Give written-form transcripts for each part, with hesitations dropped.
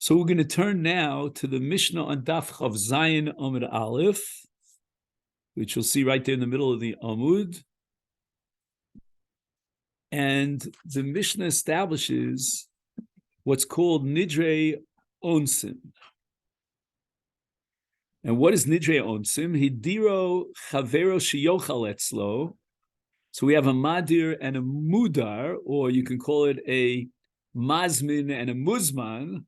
So we're going to turn now to the Mishnah on Daf Chav Zayin Amud Aleph, which you'll see right there in the middle of the Amud. And the Mishnah establishes what's called Nidrei Onsin. And what is Nidrei Onsin? Hidiro Chavero Sheyochal Etzlo. So we have a Madir and a Mudar, or you can call it a Mazmin and a Muzman.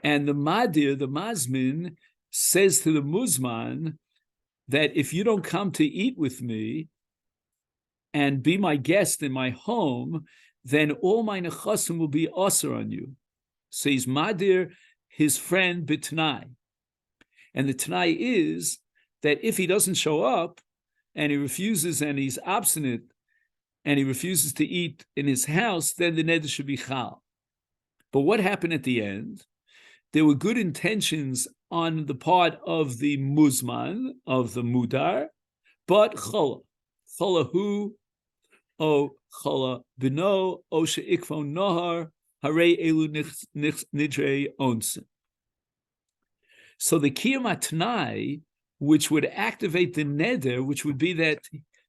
And the Madir, the Mazmin, says to the Muzman that if you don't come to eat with me and be my guest in my home, then all my nechasim will be aser on you. So he's Madir, his friend, b'tnai. And the t'nai is that if he doesn't show up and he refuses and he's obstinate and he refuses to eat in his house, then the neder should be chal. But what happened at the end? There were good intentions on the part of the muzman, of the mudar, but chola. Chola hu, o chola bino, o she'ikfo nohar, harei elu nidrei onsin. So the kiyum atnai, which would activate the neder, which would be that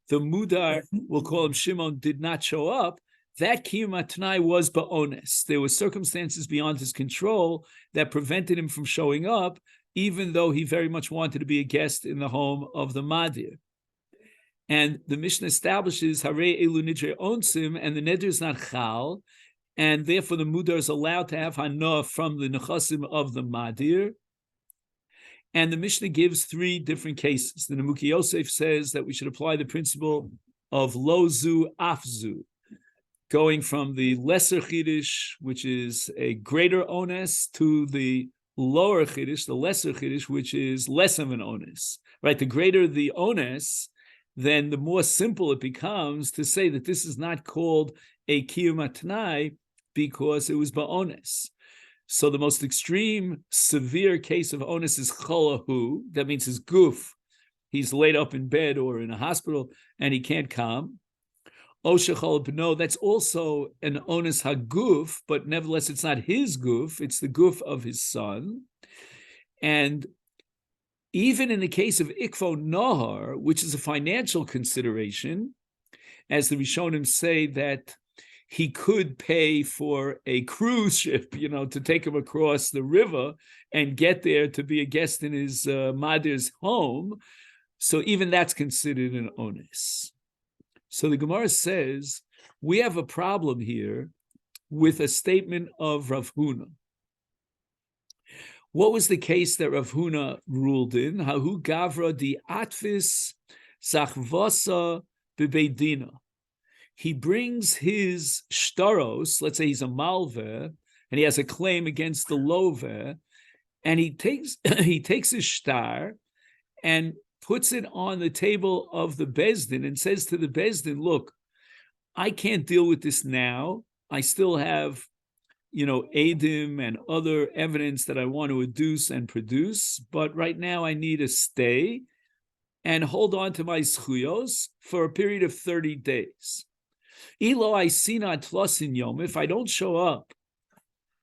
the mudar, we'll call him Shimon, did not show up, that kiyum atnai was ba'ones. There were circumstances beyond his control that prevented him from showing up, even though he very much wanted to be a guest in the home of the Madir. And the Mishnah establishes Harei Elu Nidrei Onsim, and the neder is not chal, and therefore the Mudar is allowed to have hanoah from the nechasim of the Madir. And the Mishnah gives three different cases. The Nemuki Yosef says that we should apply the principle of lo zu afzu, going from the lesser chiddush, which is a greater onus, to the lower chiddush, the lesser chiddush, which is less of an onus. Right? The greater the onus, then the more simple it becomes to say that this is not called a kiyum atnai because it was ba'onus. So the most extreme, severe case of onus is cholahu. That means his guf. He's laid up in bed or in a hospital and he can't come. No, that's also an onus haguf, but nevertheless, it's not his guf, it's the guf of his son. And even in the case of ikfo nohar, which is a financial consideration, as the Rishonim say that he could pay for a cruise ship, to take him across the river and get there to be a guest in his Madir's home. So even that's considered an onus. So the Gemara says, we have a problem here with a statement of Rav Huna. What was the case that Rav Huna ruled in? Hahu gavra di atvis zachvasa bebeidina. He brings his shtaros, let's say he's a malveh, and he has a claim against the loveh, and he takes his shtar and puts it on the table of the Bezdin and says to the Bezdin, look, I can't deal with this now. I still have, edim and other evidence that I want to adduce and produce, but right now I need to stay and hold on to my zchuyos for a period of 30 days. Ilo I sina tlosin yom, if I don't show up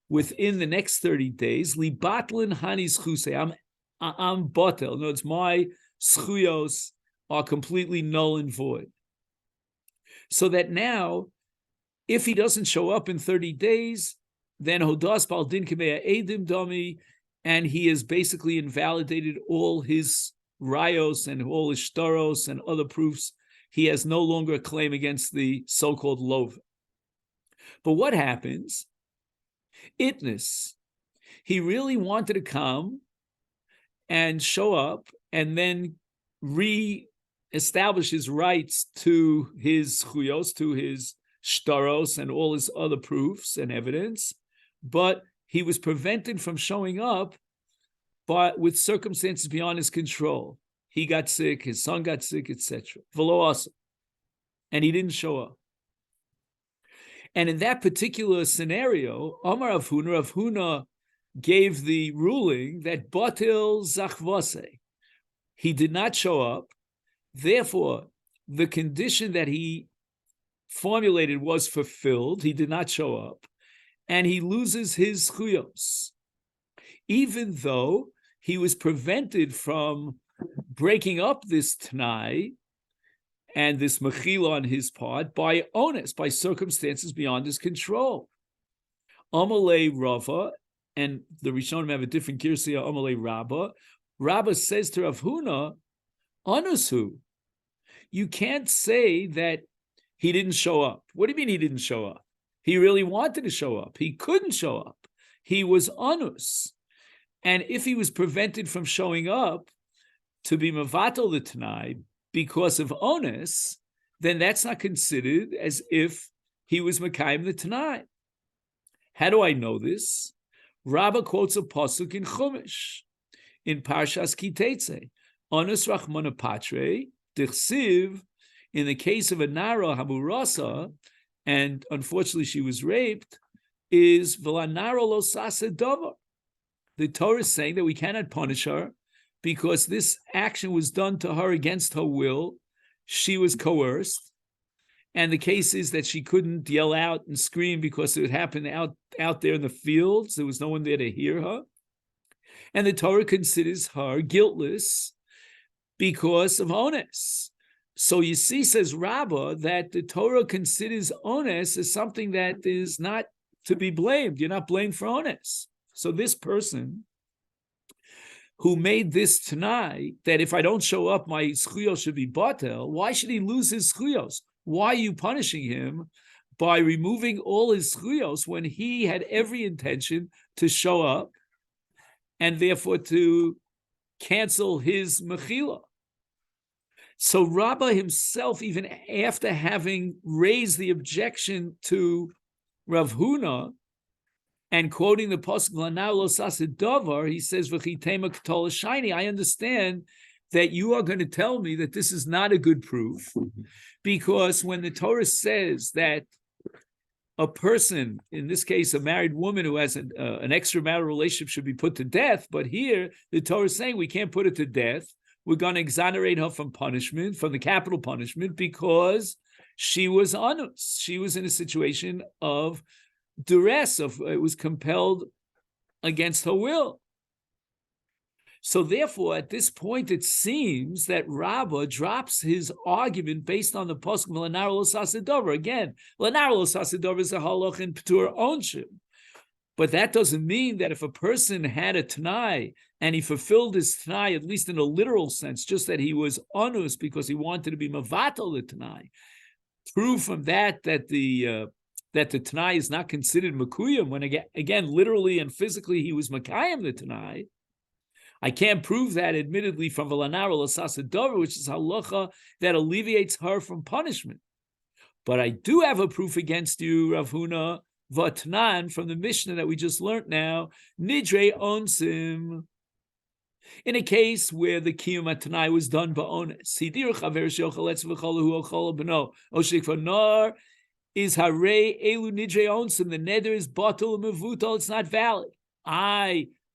within the next 30 days, li batlin hani zchuse, I'm botel. No, it's my zchuyos are completely null and void. So that now, if he doesn't show up in 30 days, then hodas bal din kemea edim dami, and he has basically invalidated all his rayos and all his shtaros and other proofs. He has no longer a claim against the so-called lov. But what happens? Itness. He really wanted to come and show up and then re-establish his rights to his chuyos, to his shtaros and all his other proofs and evidence, but he was prevented from showing up with circumstances beyond his control. He got sick, his son got sick, etc. And he didn't show up. And in that particular scenario, Amar Rav Huna gave the ruling that batil zachvase. He did not show up. Therefore, the condition that he formulated was fulfilled. He did not show up. And he loses his chuyos. even though he was prevented from breaking up this Tanai and this Mechila on his part by onus, by circumstances beyond his control. Amalei Rava, and the Rishonim have a different Girsia, Amalei Rabba. Rabba says to Rav Huna, Onusu, you can't say that he didn't show up. What do you mean he didn't show up? He really wanted to show up. He couldn't show up. He was onus. And if he was prevented from showing up to be Mavatal the Tanai because of onus, then that's not considered as if he was Mekayim the Tanai. How do I know this? Rabbah quotes a pasuk in Chumash, in Parshas Kitetze. Onus Rachmana Patre, Dichsiv, in the case of a Nara Hamurasa, and unfortunately she was raped, is V'lanara lo sasa davar. The Torah is saying that we cannot punish her because this action was done to her against her will. She was coerced. And the case is that she couldn't yell out and scream because it happened out there in the fields. There was no one there to hear her. And the Torah considers her guiltless because of onus. So you see, says Rabbah, that the Torah considers onus as something that is not to be blamed. You're not blamed for onus. So this person who made this Tanai, that if I don't show up, my schuyos should be batel, why should he lose his schuyos? Why are you punishing him by removing all his schuyos when he had every intention to show up and therefore to cancel his mechila? So Rabbah himself, even after having raised the objection to Rav Huna and quoting the pasuk L'nau lo sasid davar, he says v'chitema k'tol shiny. I understand that you are going to tell me that this is not a good proof, because when the Torah says that a person, in this case a married woman who has an extramarital relationship, should be put to death, but here the Torah is saying we can't put her to death. We're going to exonerate her from punishment, from the capital punishment, because she was onus. She was in a situation of duress, it was compelled against her will. So therefore, at this point, it seems that Rabbah drops his argument based on the pasuk L'nau lo sasa davar. Again, L'nau lo sasa davar is a halach in P'tur Onsin. But that doesn't mean that if a person had a Tanai and he fulfilled his Tanai, at least in a literal sense, just that he was onus because he wanted to be Mavatal the Tanai, prove from that the Tanai is not considered Makuyim, when again, literally and physically he was Makayim the Tanai. I can't prove that, admittedly, from V'lanara l'sasa davar, which is halacha that alleviates her from punishment. But I do have a proof against you, Rav Huna, Vatnan, from the Mishnah that we just learned now, Nidrei Onsin. In a case where the Kiyum HaTanai was done ba'ones, Hidir chaver she'ochaletz v'cholu hu'ochol b'no, oshik v'nar, is harei elu Nidrei Onsin. The neder is batul mevutal, it's not valid.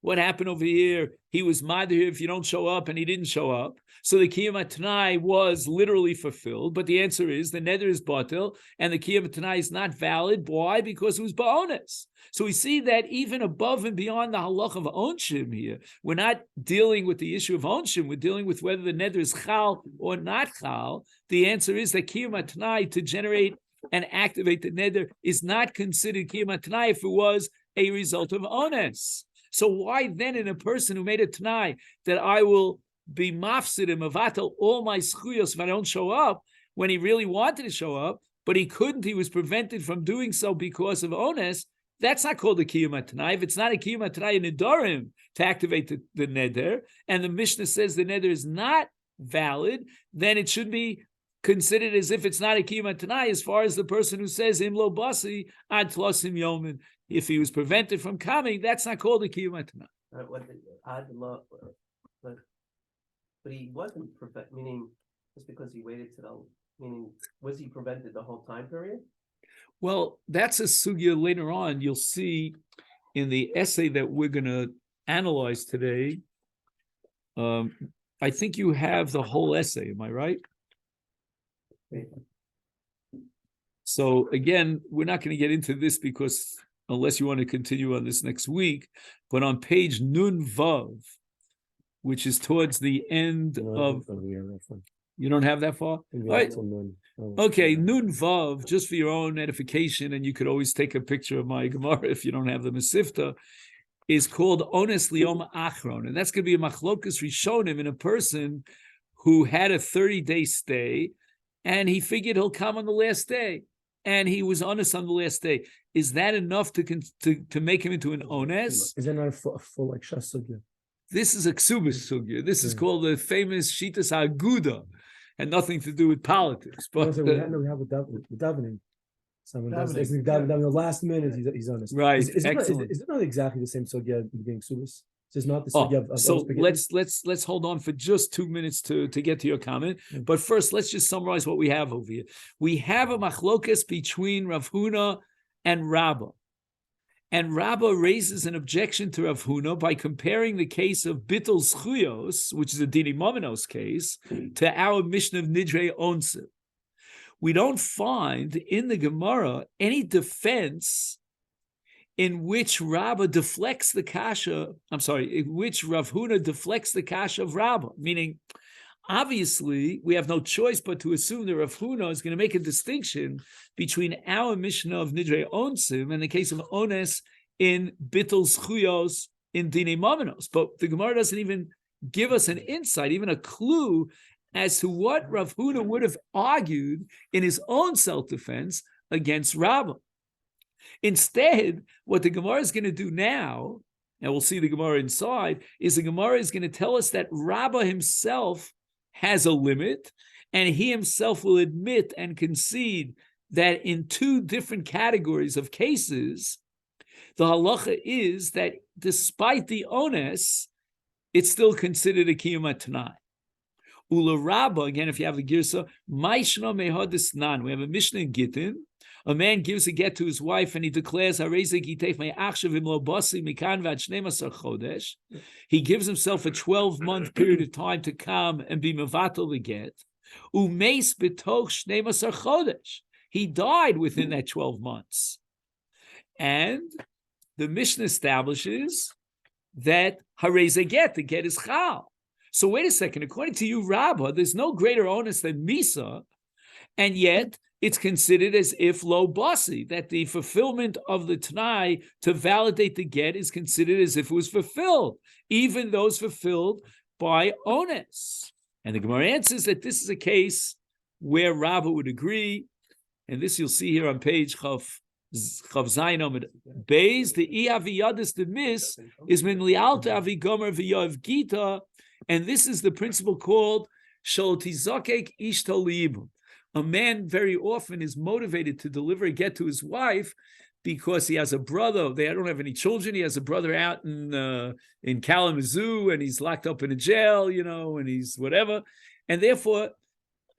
What happened over here? He was madhir if you don't show up, and he didn't show up. So the Kiyum HaTanai was literally fulfilled, but the answer is the neder is batil, and the Kiyum HaTanai is not valid. Why? Because it was ba'ones. So we see that even above and beyond the halach of onshim here, we're not dealing with the issue of onshim. We're dealing with whether the neder is chal or not chal. The answer is that Kiyum HaTanai, to generate and activate the neder, is not considered Kiyum HaTanai if it was a result of ones. So why then, in a person who made a Tanai that I will be mafsid and mavatal all my schuyos if I don't show up, when he really wanted to show up, but he couldn't, he was prevented from doing so because of ones, that's not called a Kiyum HaTanai. If it's not a Kiyum HaTanai in Nedarim to activate the neder, and the Mishnah says the neder is not valid, then it should be considered as if it's not a Kiyum HaTanai as far as the person who says Imlo Basi ad tlosim yomin. If he was prevented from coming, that's not called a Kiyum HaTanai. But he wasn't meaning just because he waited meaning was he prevented the whole time period? Well, that's a sugya later on. You'll see in the essay that we're going to analyze today. I think you have the whole essay. Am I right? So again, we're not going to get into this because unless you want to continue on this next week. But on page Nun Vav, which is towards the end of... You don't have that far? All right. Okay, Nun Vav, just for your own edification, and you could always take a picture of my Gemara if you don't have the Masifta, is called Ones Liom Achron. And that's going to be a Machlokas Rishonim in a person who had a 30-day stay, and he figured he'll come on the last day, and he was honest on the last day. Is that enough to make him into an Ones? Is that not a full like Shas Sugya? This is a Ksubas Sugya. This is called the famous Shitas Aguda, and nothing to do with politics. But we have a davening. Someone does the last minute. He's honest. Right. Is it not exactly the same sugya being Ksubas? It's not the sugya of so let's hold on for just 2 minutes to get to your comment. Mm-hmm. But first, let's just summarize what we have over here. We have a machlokas between Rav Huna and Rabbah. And Rabbah raises an objection to Rav Huna by comparing the case of Bittul Schuyos, which is a Dini Mominos case, to our Mishnah of Nidrei Onsin. We don't find in the Gemara any defense in which Rabbah deflects the kasha, in which Rav Huna deflects the kasha of Rabbah, meaning, obviously, we have no choice but to assume that Rav Huna is going to make a distinction between our Mishnah of Nidrei Onsim and the case of Ones in Bittul Schuyos in Dine Mominos. But the Gemara doesn't even give us an insight, even a clue, as to what Rav Huna would have argued in his own self-defense against Rabbah. Instead, what the Gemara is going to do now, and we'll see the Gemara inside, is the Gemara is going to tell us that Rabbah himself has a limit, and he himself will admit and concede that in two different categories of cases, the halacha is that despite the ones, it's still considered a kiyum tanai. Ula Rabbah, again, if you have the girsa, Maishna mehadis nan. We have a Mishnah in Gittin. A man gives a get to his wife and he declares, he gives himself a 12-month period of time to come and be mevatel the get. He died within that 12 months. And the Mishnah establishes that the get is chal. So wait a second, according to you, Rabbah, there's no greater onus than Misa, and yet it's considered as if lo basi, that the fulfillment of the Tanai to validate the get is considered as if it was fulfilled, even those fulfilled by onus. And the Gemara answers that this is a case where Rabbah would agree, and this you'll see here on page Chav Zayin Amud Beis, the I'aviyadis the mis is min lialta avigomer v'yav gita, and this is the principle called shol tizakek ishto liibum. A man very often is motivated to deliver a get to his wife because he has a brother. They don't have any children. He has a brother out in Kalamazoo, and he's locked up in a jail, and he's whatever. And therefore,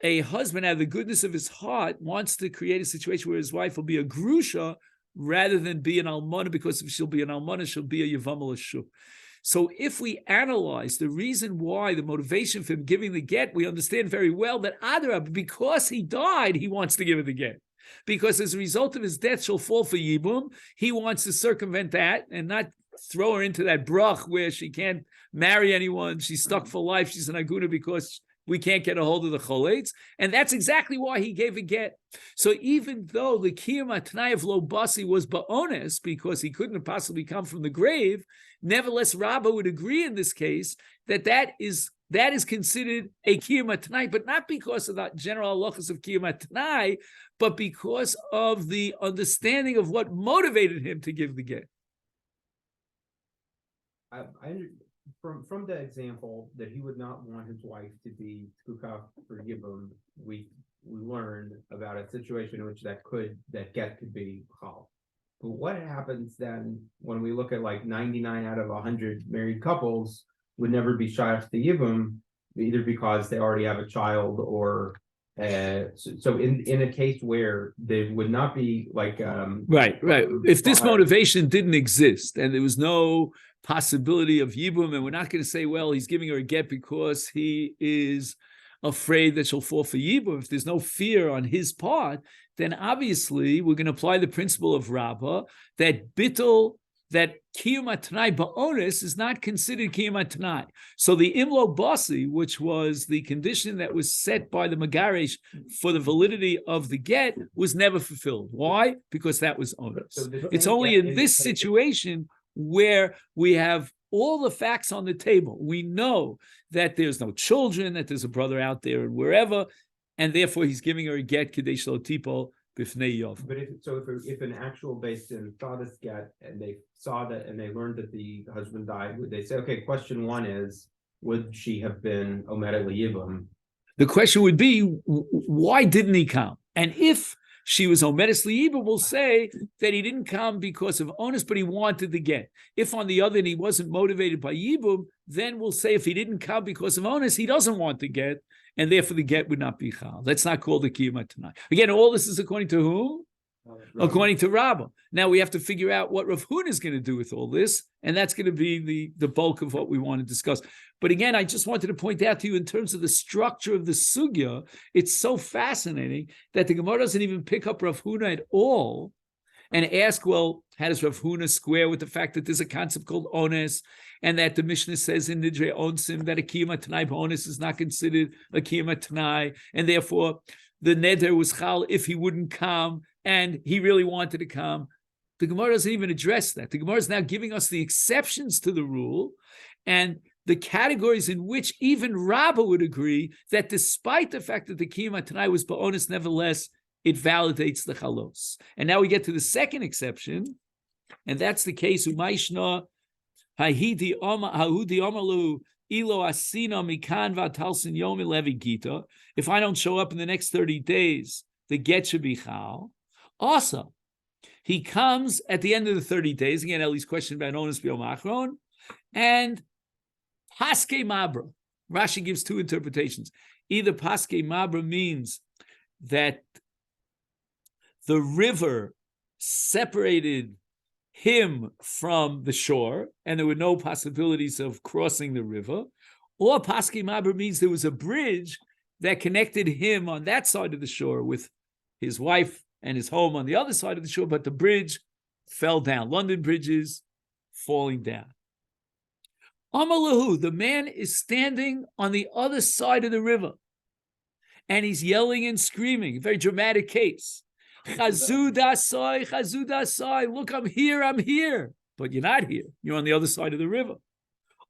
a husband, out of the goodness of his heart, wants to create a situation where his wife will be a grusha rather than be an almana, because if she'll be an almana, she'll be a yavam l'shu. So if we analyze the reason why, the motivation for him giving the get, we understand very well that Adarab, because he died, he wants to give her the get. Because as a result of his death, she'll fall for Yibum. He wants to circumvent that and not throw her into that brach where she can't marry anyone. She's stuck for life. She's an aguna because we can't get a hold of the choletz. And that's exactly why he gave a get. So even though the kiyum atnai of lo basi was ba'ones, because he couldn't have possibly come from the grave, nevertheless, Rabbah would agree in this case that is considered a kiyum atnai, but not because of the general halachas of kiyum atnai, but because of the understanding of what motivated him to give the get. From the example that he would not want his wife to be tkukaf for Yibum, we learned about a situation in which that get could be chal. But what happens then when we look at like 99 out of 100 married couples would never be shayach to Yibum, either because they already have a child or so in a case where they would not be like right. If this motivation didn't exist and there was no possibility of Yibum, and we're not going to say, well, he's giving her a get because he is afraid that she'll fall for Yibum. If there's no fear on his part, then obviously we're going to apply the principle of Rabbah that Kiyum Tanai Ba'onis is not considered Kiyum Tanai. So the Imlo Basi, which was the condition that was set by the Magaresh for the validity of the get, was never fulfilled. Why? Because that was onus. So the It's same only get in this situation where we have all the facts on the table. We know that there's no children, that there's a brother out there and wherever, and therefore he's giving her a get Kadesh Lo Tipo Bifnei Yov. But if an actual Beis Din saw this get and they saw that and they learned that the husband died, would they say, okay, question one is, would she have been Omedet L'Yibum? The question would be, why didn't he come? And if she was Omedet L'Yibum, we'll say that he didn't come because of onus, but he wanted the get. If on the other hand, he wasn't motivated by Yibum, then we'll say if he didn't come because of onus, he doesn't want the get, and therefore the get would not be chal. That's not called the kiyum tonight. Again, all this is according to whom? According to Rabbah. Now we have to figure out what Rav Huna is going to do with all this, and that's going to be the bulk of what we want to discuss. But again, I just wanted to point out to you in terms of the structure of the sugya, it's so fascinating that the Gemara doesn't even pick up Rav Huna at all and ask, well, how does Rav Huna square with the fact that there's a concept called ones, and that the Mishnah says in Nidrei Onsin that a kiyum tanai bonus is not considered a kiyum tanai, and therefore the neder was chal if he wouldn't come, and he really wanted to come. The Gemara doesn't even address that. The Gemara is now giving us the exceptions to the rule, and the categories in which even Rabbah would agree that despite the fact that the kiyum tanai was ba'onus, nevertheless, it validates the chalos. And now we get to the second exception, and that's the case umayshna hahudi omalu ilo asina mikan vatalsin yomi levi gita. If I don't show up in the next 30 days, the get should be chal. Also, he comes at the end of the 30 days. Again, Ellie's question about onus b'yom achron, and paske mabra. Rashi gives two interpretations. Either paske mabra means that the river separated him from the shore, and there were no possibilities of crossing the river, or paske mabra means there was a bridge that connected him on that side of the shore with his wife and his home on the other side of the shore, but the bridge fell down. London bridges falling down. Amalahu, the man is standing on the other side of the river, and he's yelling and screaming. A very dramatic case. Chazudasai, look, I'm here. But you're not here. You're on the other side of the river.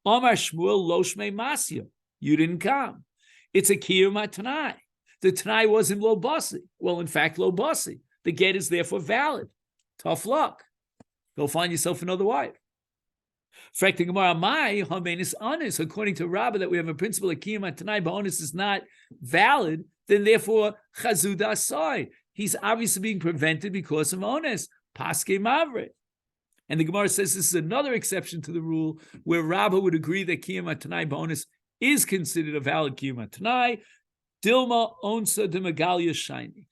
Amar Shmuel Loshme Masya, you didn't come. It's a kiyum tanai. The tanai wasn't lo basi. Well, in fact, lo basi. The get is therefore valid. Tough luck. Go find yourself another wife. According to Rabbah, that we have a principle that kiyum tanai ba'onus is not valid, then therefore chazudasai. He's obviously being prevented because of onus. Paske mavre. And the Gemara says this is another exception to the rule where Rabbah would agree that kiyum tanai ba'onus is considered a valid kiyum tanai. Dilma onsa de magalia shiny.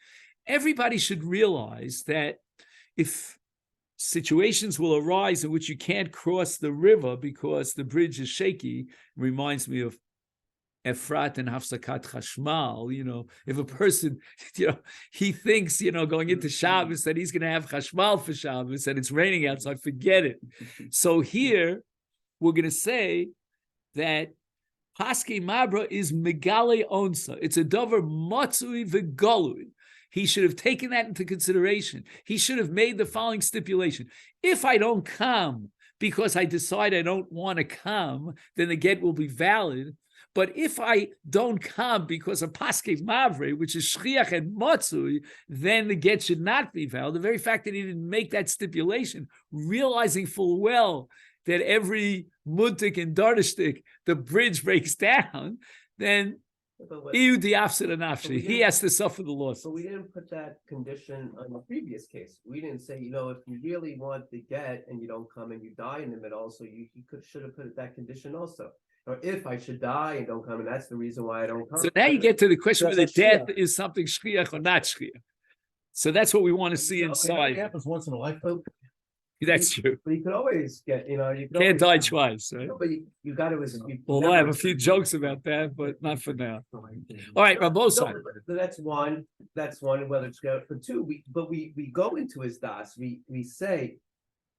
Everybody should realize that if situations will arise in which you can't cross the river because the bridge is shaky, reminds me of Efrat and Hafsakat Chashmal. If a person, he thinks, going into Shabbos that he's going to have Chashmal for Shabbos and it's raining outside, forget it. So here, we're going to say that Paske Mabra is Megale Onsa. It's a dover Matsui V'Galui. He should have taken that into consideration. He should have made the following stipulation. If I don't come because I decide I don't want to come, then the get will be valid. But if I don't come because of Paske Mavre, which is Shchiach and Matsui, then the get should not be valid. The very fact that he didn't make that stipulation, realizing full well that every muntik and dardishtik, the bridge breaks down, then he has to suffer the loss. So we didn't put that condition on the previous case. We didn't say, if you really want the get and you don't come and you die in the middle, so you should have put that condition also. Or if I should die and don't come, and that's the reason why I don't come. So now you get to the question whether death is something shchiach or not shchiach. So that's what we want to see inside. It happens once in a lifetime. That's true. But you could always get, you Can't always, die twice, right? No, but you got to. Although I have a few jokes about that, but not for now. All right, Rabosai. That's one. That's one. Whether it's good for two, we go into his das. We say,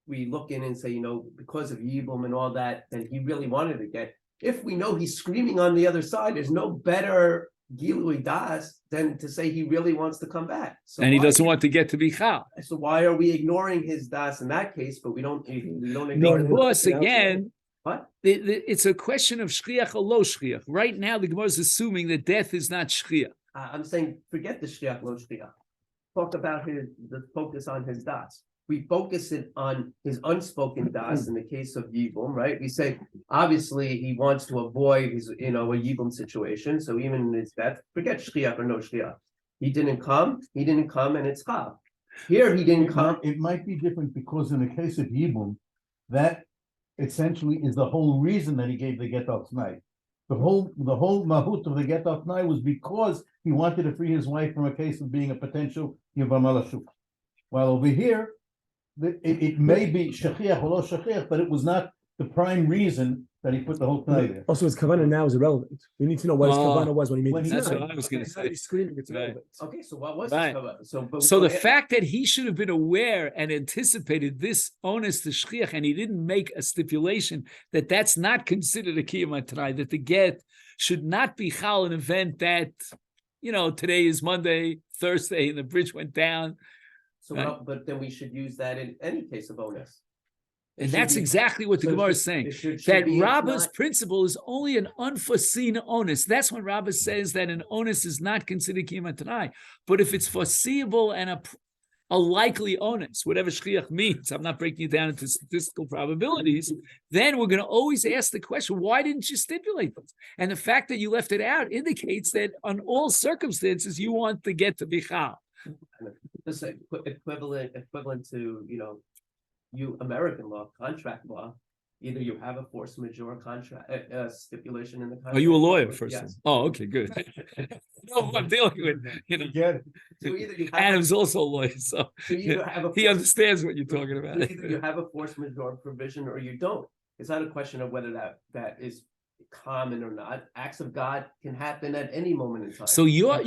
we look in and say, because of Yibum and all that, and he really wanted to get. If we know he's screaming on the other side, there's no better Gilui Das than to say he really wants to come back. So And he doesn't want to get to be Chal. So why are we ignoring his das in that case? But we don't ignore Because again, what? It's a question of shchiach or lo shchiach. Right now, the Gemara is assuming that death is not shchiach. I'm saying forget the shchiach lo shchiach. Talk about the focus on his das. We focus it on his unspoken das in the case of Yibum, right? We say obviously he wants to avoid his a Yibum situation. So even in his death, forget shchiach or no shchiach. He didn't come, and it's chal. Here he didn't come. It might be different because in the case of Yibum, that essentially is the whole reason that he gave the get off tonight. The whole mahut of the get off tonight was because he wanted to free his wife from a case of being a potential Yivam Alashuk. While over here, it may be shachiach or lo shachiach, but it was not the prime reason that he put the whole tonight there. Also, his kavanah now is irrelevant. We need to know what his kavanah was when he made the That's tonight. what I was going to say. He's screaming, it's Right. irrelevant. Okay, so what was Right. So the fact that he should have been aware and anticipated this onus to shchiach, and he didn't make a stipulation that that's not considered a kiyum atnai, that the get should not be chal, an event that, today is Monday, Thursday, and the bridge went down. So, Right. but then we should use that in any case of onus. And that's exactly what the Gemara is saying. That Rabbah's principle is only an unforeseen onus. That's when Rabbah says that an onus is not considered kiyum atnai. But if it's foreseeable and a likely onus, whatever shchiach means, I'm not breaking it down into statistical probabilities, then we're going to always ask the question, why didn't you stipulate this? And the fact that you left it out indicates that on all circumstances, you want to get to be chal. This equivalent to you American law, contract law. Either you have a force majeure contract stipulation in the contract. Are you a lawyer first? Yes. Oh, okay, good. No, I'm dealing with So either you have Adam's also a lawyer, so you either have a he understands what you're talking about. Either you have a force majeure provision or you don't. It's not a question of whether that is common or not. Acts of God can happen at any moment in time. So your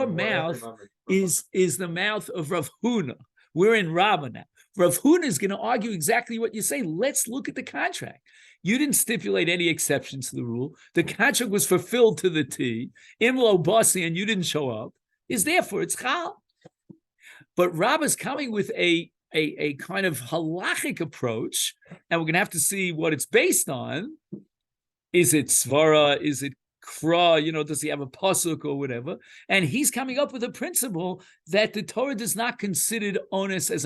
mouth is the mouth of Rav Huna. We're in Rabbah now. Rav Huna is going to argue exactly what you say. Let's look at the contract. You didn't stipulate any exceptions to the rule. The contract was fulfilled to the T. Imlo Basi, and you didn't show up. Is therefore it's chal. But Rabbah's coming with a kind of halachic approach, and we're going to have to see what it's based on. Is it svara? Is it kra? Does he have a pasuk or whatever? And he's coming up with a principle that the Torah does not consider onus as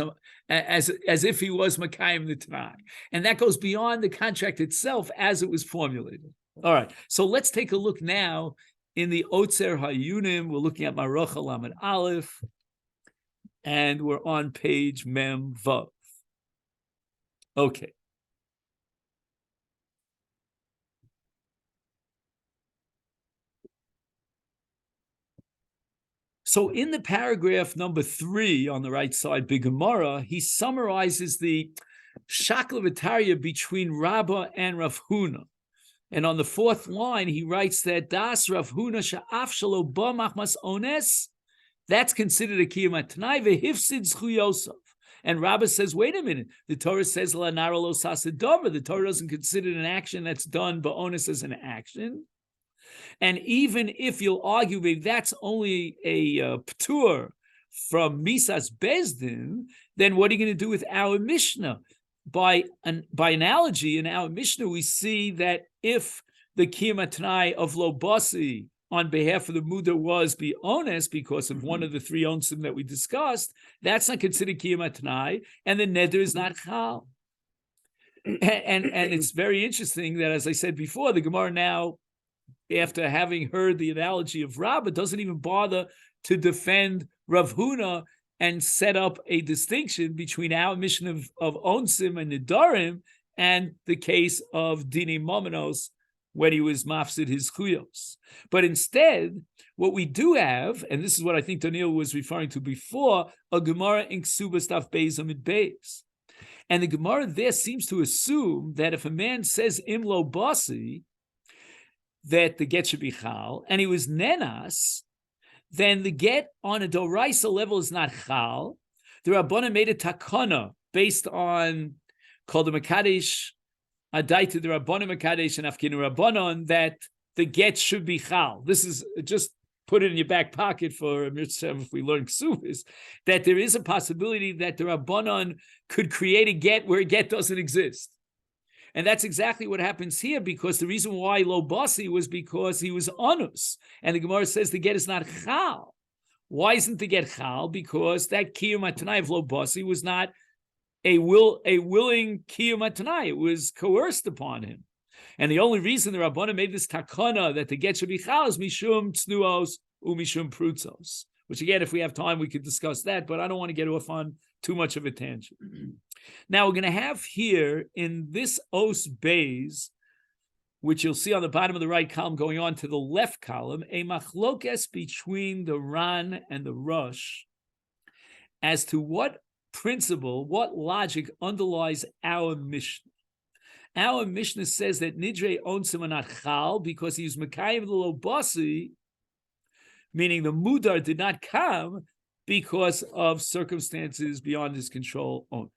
if he was makayim the Tanakh, and that goes beyond the contract itself as it was formulated. All right, so let's take a look now in the Otzer Hayunim. We're looking at Marocha Lamed Aleph, and we're on page Mem Vav. Okay. So in the paragraph number 3 on the right side, Big Gemara, he summarizes the shaklavataria between Rabbah and Rav Huna. And on the 4th line, he writes that Das Rav Huna sha'af shalo ba machmas ones, that's considered a kiyum atnai vehifsid zchuyosov. And Rabbah says, wait a minute, the Torah says la nara lo sasadova. The Torah doesn't consider an action that's done ba'onis as an action. And even if you'll argue maybe that's only a p'tur from Misas Bezdin, then what are you going to do with our Mishnah? By analogy, in our Mishnah, we see that if the kiyum atnai of Lobasi on behalf of the Muda was be honest because of one of the 3 onsim that we discussed, that's not considered kiyum atnai, and the neder is not chal. And it's very interesting that, as I said before, the Gemara now, after having heard the analogy of Rabbah, doesn't even bother to defend Rav Huna and set up a distinction between our mission of Onsim and Nedarim and the case of Dini Momenos when he was mafsid his chuyos. But instead, what we do have, and this is what I think Daniel was referring to before, a Gemara in Ksubas Daf Beis Amid Beis. And the Gemara there seems to assume that if a man says imlo basi, that the get should be chal, and he was nenas, then the get on a doraisa level is not chal. The Rabbanan made a takana based on called the Makadesh Adaita the Rabbanan Makadesh and Afkinu Rabbanon that the get should be chal. This is just put it in your back pocket for if we learn Ksubis, that there is a possibility that the Rabbanon could create a get where a get doesn't exist. And that's exactly what happens here, because the reason why lo basi was because he was anus. And the Gemara says the get is not chal. Why isn't the get chal? Because that kiyum atanai of lo basi was not a willing kiyum atanai. It was coerced upon him. And the only reason the Rabbanan made this takana that the get should be chal is mishum tznuos umishum prutzos. Which again, if we have time, we could discuss that, but I don't want to get off on too much of a tangent. Now we're going to have here in this os beis, which you'll see on the bottom of the right column going on to the left column, a machlokes between the Ran and the Rosh as to what principle, what logic underlies our Mishnah. Our Mishnah says that Nidrei Onsin are not chal because he was Mekayim the lo basi, meaning the mudar did not come because of circumstances beyond his control only.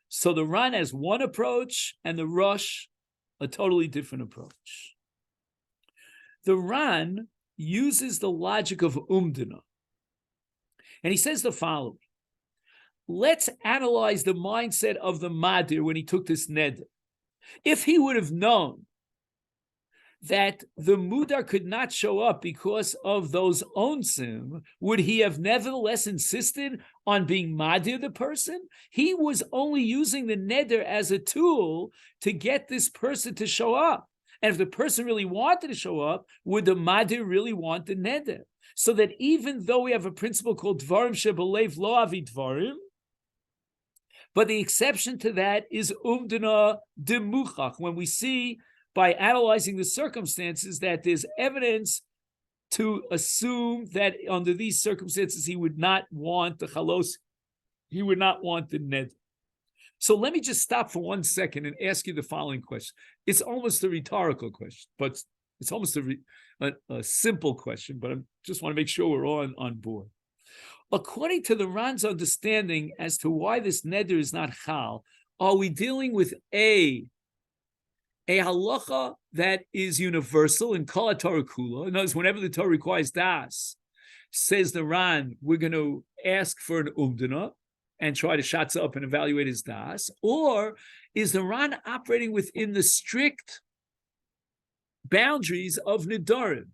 So the Ran has one approach and the Rosh a totally different approach. The Ran uses the logic of umdana. And he says the following. Let's analyze the mindset of the Madir when he took this neder. If he would have known that the mudar could not show up because of those onsim, would he have nevertheless insisted on being madir the person? He was only using the neder as a tool to get this person to show up. And if the person really wanted to show up, would the madir really want the neder? So that even though we have a principle called dvarim shebalev lo avi dvarim, but the exception to that is umdana demuchach, when we see by analyzing the circumstances that there's evidence to assume that under these circumstances he would not want the chalos, he would not want the ned. So let me just stop for 1 second and ask you the following question. It's almost a rhetorical question, but it's almost a simple question, but I just want to make sure we're all on board. According to the Ran's understanding as to why this neder is not chal, are we dealing with a halacha that is universal in kol Torah kula? In other words, whenever the Torah requires das, says the Ran, we're going to ask for an umdana and try to shatz up and evaluate his das, or is the Ran operating within the strict boundaries of Nedarim?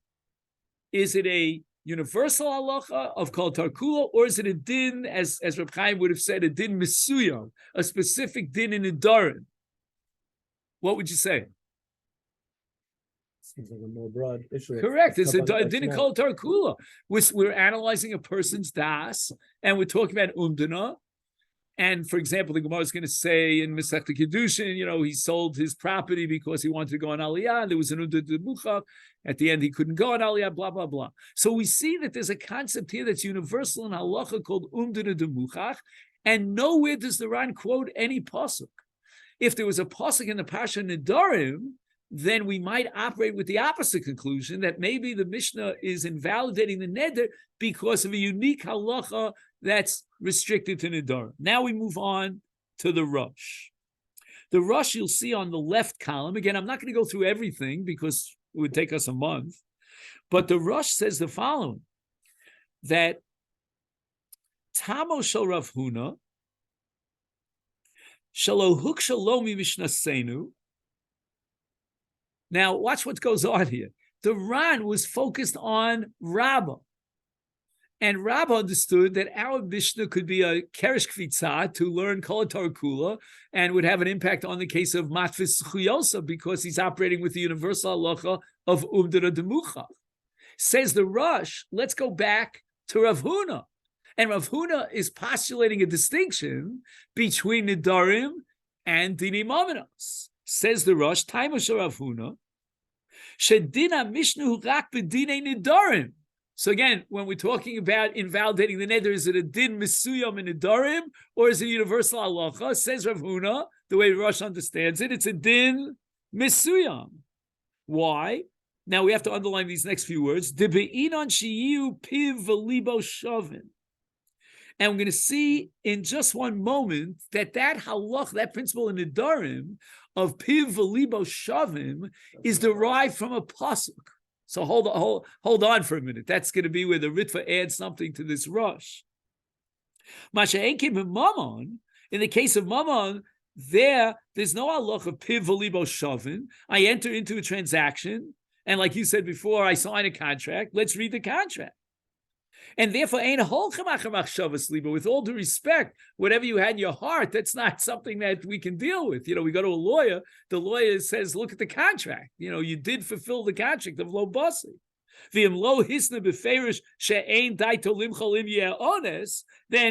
Is it a universal halacha of kol Torah kula, or is it a din, as Reb Chaim would have said, a din misuyam, a specific din in Nedarim? What would you say? Seems like a more broad issue. Correct. It's a din kol Torah kula. We're analyzing a person's das, and we're talking about umdana. And for example, the Gemara is going to say in Masechet Kiddushin, he sold his property because he wanted to go on Aliyah, and there was an umdana demuchach. At the end, he couldn't go on Aliyah, blah, blah, blah. So we see that there's a concept here that's universal in halacha called umdana demuchach, and nowhere does the Ran quote any pasuk. If there was a pasuk in the Pasha Nedarim, then we might operate with the opposite conclusion that maybe the Mishnah is invalidating the neder because of a unique halacha that's restricted to Nedarim. Now we move on to the Rosh. The Rosh you'll see on the left column. Again, I'm not going to go through everything because it would take us a month. But the Rosh says the following, that Tamo shel Rav Huna, Shalohuk Shalomi Mishnasenu. Now, watch what goes on here. The Ran was focused on Rabbah. And Rabbah understood that our Mishnah could be a Keresh Kvitzah to learn Kol Torah Kula and would have an impact on the case of Matfis Chuyosa because he's operating with the universal halacha of Umdana Demucha. Says the Rosh, let's go back to Rav Huna. And Rav Huna is postulating a distinction between Nedarim and Dinim Aminos. Says the Rosh, Taimo shel Rav Huna, Shedina Mishnu Rak b'Dinei Nedarim. So again, when we're talking about invalidating the neder, is it a din misuyam in Nedarim, or is it universal halacha? Says Rav Huna, the way Rosh understands it, it's a din misuyam. Why? Now we have to underline these next few words. Dibe'inon shiyu piv v'libo shavin. And we're going to see in just one moment that halach, that principle in Nedarim of piv v'libo shavim, is derived from a pasuk. So hold on for a minute. That's going to be where the Ritva adds something to this rush. Masechet in the case of Mammon, there's no halach of piv v'libo shavin. I enter into a transaction, and like you said before, I sign a contract. Let's read the contract. And therefore, with all due respect, whatever you had in your heart, that's not something that we can deal with. We go to a lawyer, the lawyer says, look at the contract. You did fulfill the contract of lo basi. Then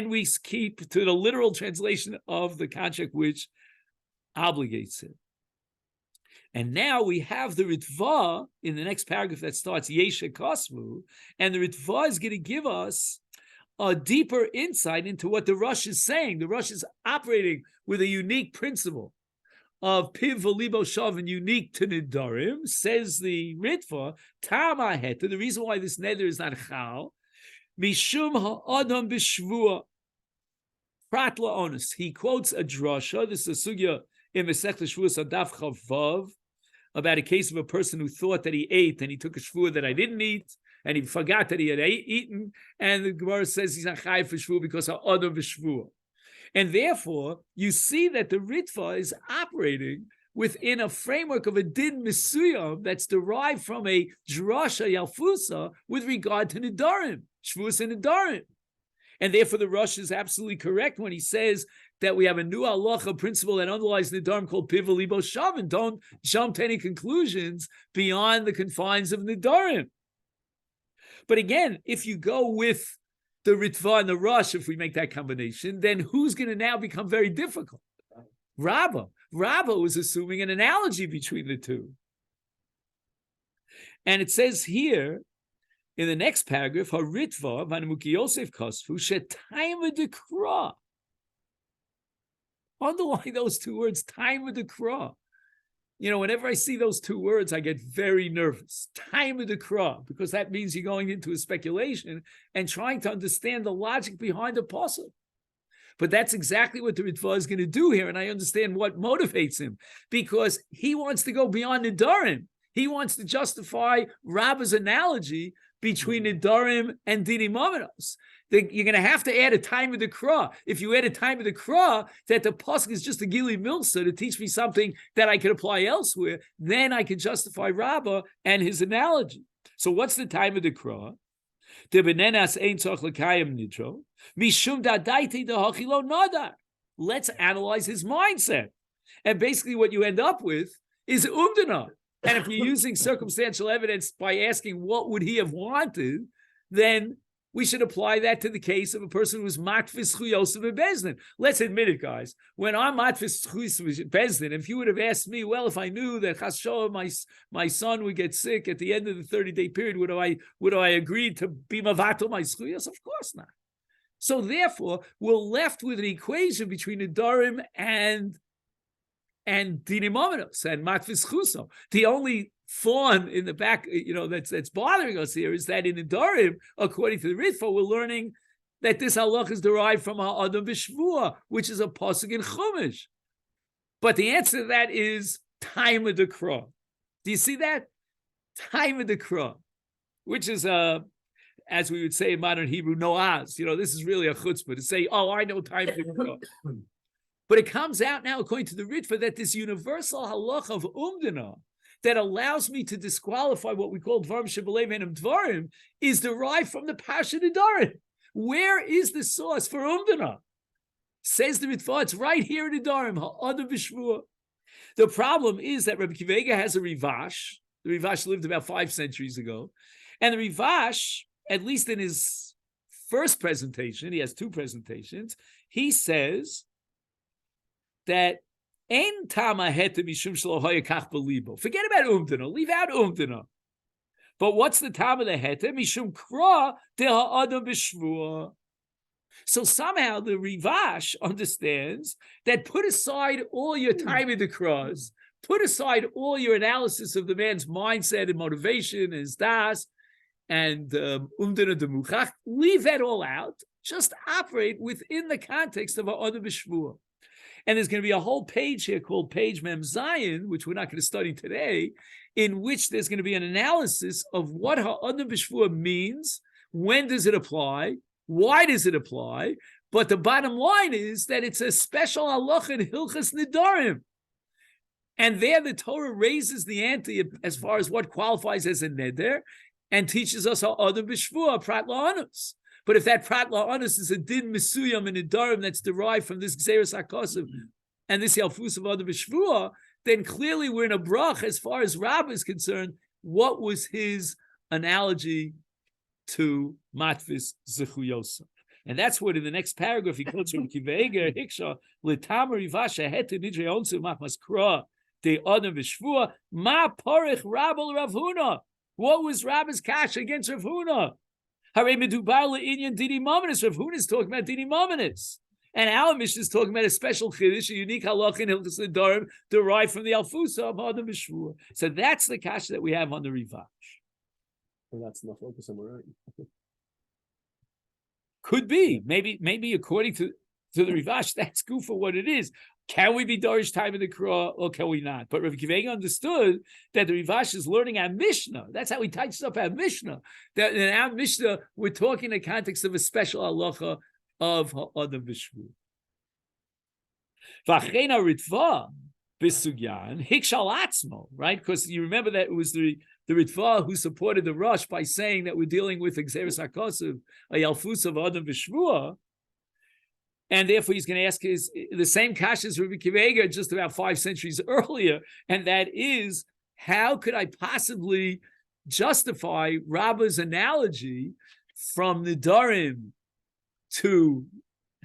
we keep to the literal translation of the contract which obligates it. And now we have the Ritva in the next paragraph that starts Yeshe Kosvu, and the Ritva is going to give us a deeper insight into what the Rosh is saying. The Rosh is operating with a unique principle of Piv V'libo Shavin, unique to Nedarim. Says the Ritva, Tama Heta, the reason why this neder is not Chal, Mishum Ha'adam B'Shvua, Pratla Onus. He quotes a drasha, this is a sugya in Masechet Shvuas Adaf Chavav, about a case of a person who thought that he ate and he took a shvua that I didn't eat, and he forgot that he had eaten, and the Gemara says he's not chayav for shvua because of other v'shvua. And therefore, you see that the Ritva is operating within a framework of a din misuyam that's derived from a drasha yalfusa with regard to Nedarim, shvuas and Nedarim. And therefore, the Rosh is absolutely correct when he says that we have a new halacha principle that underlies Nedarim called Piv V'libo Shavin. Don't jump to any conclusions beyond the confines of Nedarim. But again, if you go with the Ritva and the Rosh, if we make that combination, then who's going to now become very difficult? Rabbah. Rabbah was assuming an analogy between the two. And it says here, in the next paragraph, Haritva v'animuki Yosef Kosfu shetayim v'dekra. Underline those two words, time v'dekra. Whenever I see those two words, I get very nervous. Time v'dekra, because that means you're going into a speculation and trying to understand the logic behind a pasuk. But that's exactly what the Ritva is going to do here, and I understand what motivates him, because he wants to go beyond Nedarim. He wants to justify Rabbah's analogy between Nedarim and Dinim Amenos. You're going to have to add a time of the Kra. If you add a time of the Kra, that the pasuk is just a Gili Milsa to teach me something that I can apply elsewhere, then I can justify Rabbah and his analogy. So what's the time of the Kra? Let's analyze his mindset. And basically what you end up with is umdana. And if you're using circumstantial evidence by asking what would he have wanted, then we should apply that to the case of a person who's matfis chuyosav bezdin. Let's admit it, guys. When I'm matfis chuyosav bezdin, if you would have asked me, well, if I knew that chas v'sholom my son would get sick at the end of the 30-day period, would I agree to be mavato my schuyos? Of course not. So therefore, we're left with an equation between Nedarim and Dinim Amenos and matfis chuso. The only thorn in the back, that's bothering us here is that in Nedarim, according to the Ritva, we're learning that this halach is derived from Ha'adam B'Shvua, which is a pasuk in Chumash. But the answer to that is time of the Kra. Do you see that? Time of the Kra, which is as we would say in modern Hebrew, noaz. This is really a chutzpah to say, oh, I know time of the Kra. But it comes out now, according to the Ritva, that this universal halach of umdana that allows me to disqualify what we call dvarim shebelev enim dvarim is derived from the Pasha Nedarim. Where is the source for umdana? Says the Ritva, it's right here in Nedarim, ha'adam v'shvua. The problem is that Rabbi Kivega has a Rivash. The Rivash lived about 5 centuries ago. And the Rivash, at least in his first presentation, he has 2 presentations, he says that forget about umdana, leave out umdana. But what's the time of the heter? Mishum kra de ha'adam b'shvua. So somehow the Rivash understands that put aside all your time in the cross, put aside all your analysis of the man's mindset and motivation and his das and umdana de muchach, leave that all out. Just operate within the context of ha'adam b'shvua. And there's going to be a whole page here called Page Mem Zion, which we're not going to study today, in which there's going to be an analysis of what ha'adam b'shvua means, when does it apply, why does it apply? But the bottom line is that it's a special halacha in Hilchas Nedarim. And there the Torah raises the ante as far as what qualifies as a neder and teaches us ha'adam b'shvua, prat la'anus. But if that prat la'anus is a din misuyam in Nedarim that's derived from this Gzeres HaKosav and this Yalfus of Adam B'Shvua, then clearly we're in a brach as far as Rabbah is concerned. What was his analogy to Matvis Zechuyosa? And that's what in the next paragraph he quotes from Kiveger Hiksha L'Tamer Ivasha Het Nidrei Onsin Machmas Kra De Adam B'Shvua Ma Porich Rabel Rav Huna. What was Rabbah's kash against Rav Huna? Hare Medubar LeInyan Didi Mominus. Rav Huna is talking about Didi Mominus. And our Mishnah is talking about a special chiddush, a unique halacha in Hilchos Nedarim derived from the Alfusa of Adam B'Shvua. So that's the kasha that we have on the Rivash. And that's enough focus somewhere, right? Could be. Maybe according to the Rivash, that's good for what it is. Can we be Dorish time in the Kra or can we not? But Rav Kivega understood that the Rivash is learning our Mishnah. That's how he touches up our Mishnah. That in our Mishnah, we're talking in the context of a special halacha of Ha'adam B'Shvua. V'achena Ritva B'Sugyan Hikshal Atzmo, right? Because you remember that it was the Ritva who supported the Rosh by saying that we're dealing with Gzeres HaKosav, a Yalfus of Adam B'Shvua, and therefore he's going to ask the same kasha as Rabbi Kivega just about 5 centuries earlier, and that is, how could I possibly justify Rabbah's analogy from Nedarim to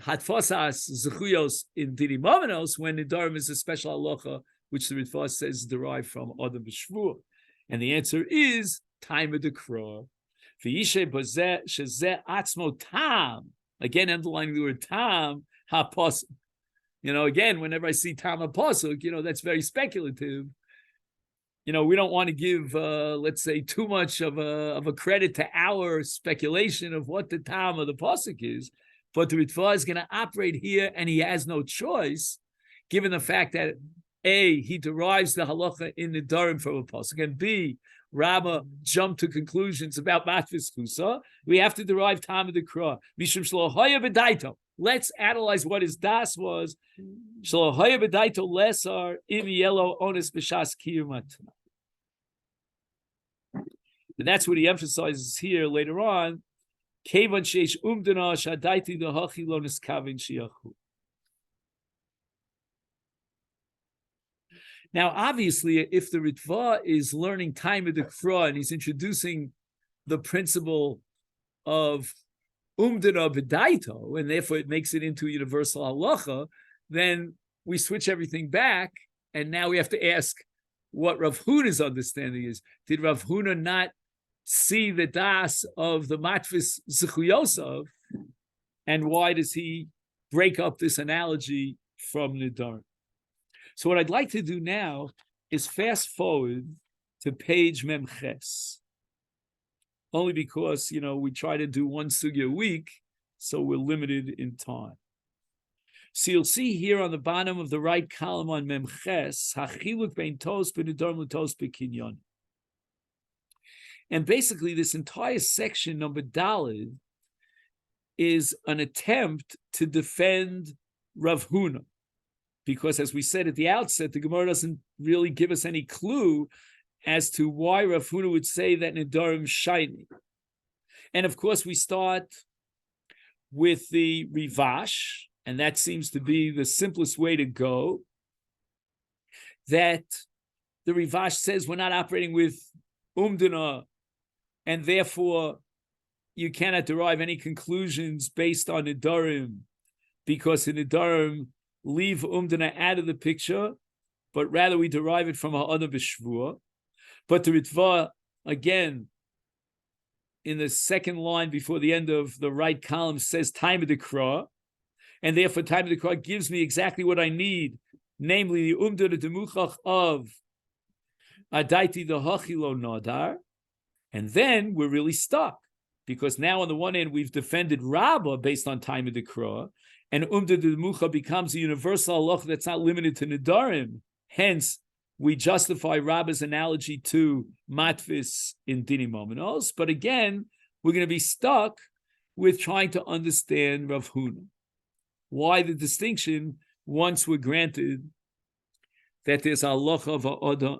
Hatfasas Zechuyos in Didi Mominos when Nedarim is a special halacha which the Ritva says is derived from Adam B'Shvua? And the answer is time of the Kra. V'yishe b'zeh shezeh atzmo tam. Again, underlining the word tam ha'posuk. Again, whenever I see tam ha'posuk, that's very speculative. We don't want to give, let's say, too much of a credit to our speculation of what the tam of the pasuk is. But the Ritva is going to operate here, and he has no choice, given the fact that A, he derives the halacha in the Nedarim from a pasuk, and B, Rabbah jumped to conclusions about Matvis Kusa. We have to derive tam of the Kra. Mishum shlohoya b'daito. Let's analyze what his das was. Shlohoya b'daito lesar im yellow onis b'shas kiyumat. And that's what he emphasizes here later on. Kevan sheish umdana shadaiti dehachi lo niskavin shiachu. Now, obviously, if the Ritva is learning time of the Kra and he's introducing the principle of umdana b'daito, and therefore it makes it into universal halacha, then we switch everything back, and now we have to ask what Rav Huna's understanding is. Did Rav Huna not see the das of the Matvis Zechuyosov, and why does he break up this analogy from Nedarim? So what I'd like to do now is fast forward to page Memches. Only because, we try to do one sugya a week, so we're limited in time. So you'll see here on the bottom of the right column on Memches, Hachiluk bein tos b'nedarim l'tos b'kinyon. And basically this entire section, number Daled, is an attempt to defend Rav Huna. Because as we said at the outset, the Gemara doesn't really give us any clue as to why Rav Huna would say that Nedarim shiny. And of course, we start with the Rivash, and that seems to be the simplest way to go. That the Rivash says we're not operating with umdana, and therefore you cannot derive any conclusions based on Nedarim, because in Nedarim, leave umdana out of the picture, but rather we derive it from ha'adam b'shvua. But the Ritva, again, in the second line before the end of the right column says time of the Kra, and therefore time of the Kra gives me exactly what I need, namely the umdar demuchach of adaiti the hachilo nodar, and then we're really stuck, because now on the one hand we've defended Rabbah based on time of the Kra, and umdar demucha becomes a universal halacha that's not limited to Nedarim. Hence, we justify Rabbah's analogy to matvis in Dini Momenos, but again, we're going to be stuck with trying to understand Rav Huna. Why the distinction once we're granted that there's a halacha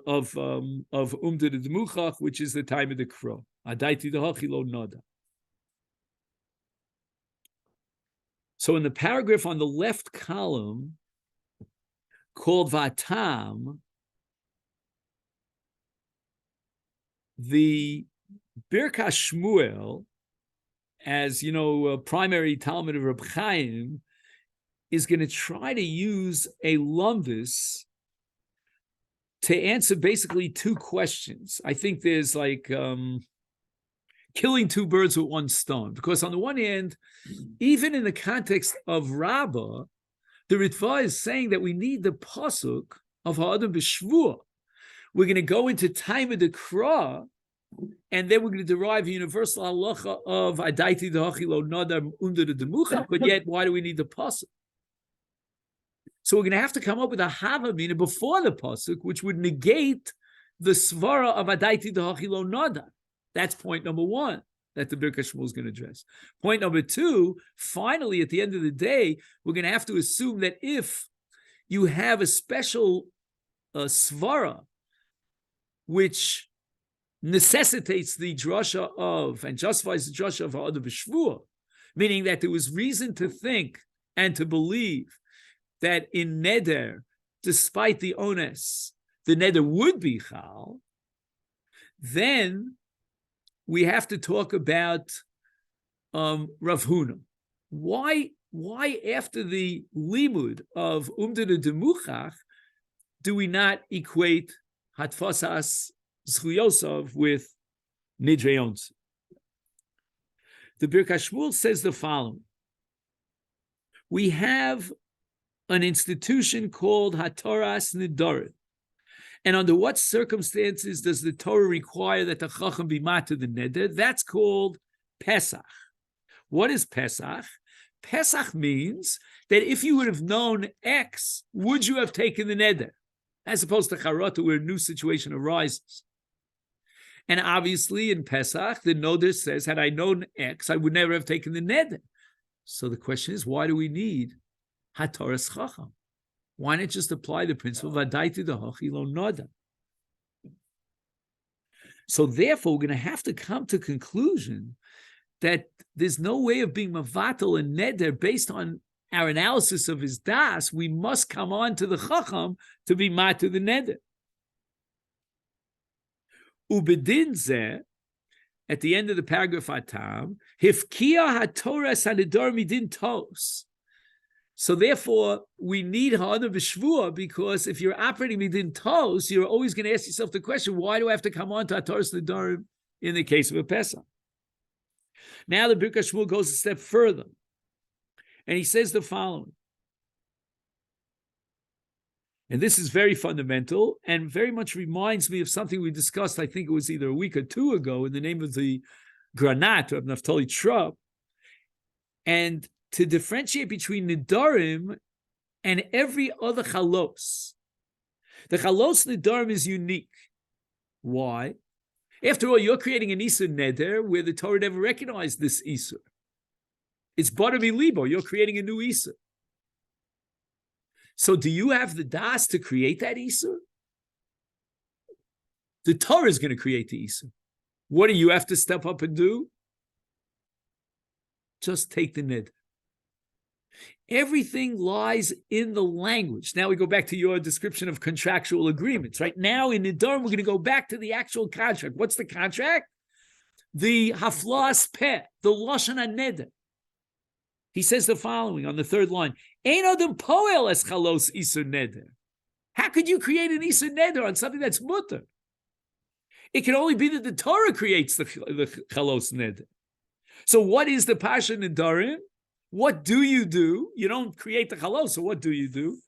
of umdar demuchach, which is the time of the Kra. Adaiti dehachi lo nada. So in the paragraph on the left column called Vatam, the Birkas Shmuel, as you know, a primary Talmud of Reb Chaim, is going to try to use a lumdus to answer basically two questions. I think there's like killing two birds with one stone, because on the one hand, even in the context of Rabbah, the Ritva is saying that we need the pasuk of Ha'adam b'Shvuah. We're going to go into time of the Kra, and then we're going to derive a universal halacha of Adaiti Dehachi Lo Nadar Under the Demucha, but yet why do we need the pasuk? So we're going to have to come up with a Havamina before the pasuk, which would negate the svara of Adaiti Dehachi Lo Nadar. That's point number one that the Birkas Shmuel is going to address. Point number two, finally, at the end of the day, we're going to have to assume that if you have a special svara, which necessitates the drasha of, and justifies the drasha of Ha'adam b'Shvuah, meaning that there was reason to think and to believe that in Neder, despite the ones, the Neder would be Chal, then we have to talk about Rav Huna. Why after the limud of umdar demuchach do we not equate hatfasas zchuyosov with Nidrei Onsin? The Birkas Shmuel says the following: we have an institution called Hatoras Nedarim. And under what circumstances does the Torah require that the Chacham be matir the neder? That's called Pesach. What is Pesach? Pesach means that if you would have known X, would you have taken the neder? As opposed to Charata, where a new situation arises. And obviously in Pesach, the Noder says, had I known X, I would never have taken the neder. So the question is, why do we need Hatoras Chacham? Why not just apply the principle of Adaiti Dehachi Lo Nada? So therefore, we're going to have to come to conclusion that there's no way of being Mavatal and Neder based on our analysis of his das. We must come on to the Chacham to be Matir the Neder. Ubedin zeh, at the end of the paragraph Atam, Hifkia HaTorah Sanidor Midin Tos. So therefore, we need Ha'adam b'Shvuah, because if you're operating Midin Tos, you're always going to ask yourself the question, why do I have to come on to HaTorah Nedarim in the case of a Pesach? Now the Birkas Shmuel goes a step further, and he says the following. And this is very fundamental and very much reminds me of something we discussed, I think it was either a week or two ago, in the name of the Granat of Naftali Trop. And to differentiate between Nedarim and every other Chalos. The Chalos Nedarim is unique. Why? After all, you're creating an Isur Neder where the Torah never recognized this Isur. It's Barami Libo. You're creating a new Isur. So do you have the Das to create that Isur? The Torah is going to create the Isur. What do you have to step up and do? Just take the Neder. Everything lies in the language. Now we go back to your description of contractual agreements. Right now in Nedarim, we're going to go back to the actual contract. What's the contract? The Haflas Peh, the Lashon HaNeder. He says the following on the third line: Ein Adam Poel es Chalos Isur Neder. How could you create an Isur Neder on something that's mutter? It can only be that the Torah creates the chalos neder. So what is the pasha nedarim? What do? You don't create the chalos, so what do you do?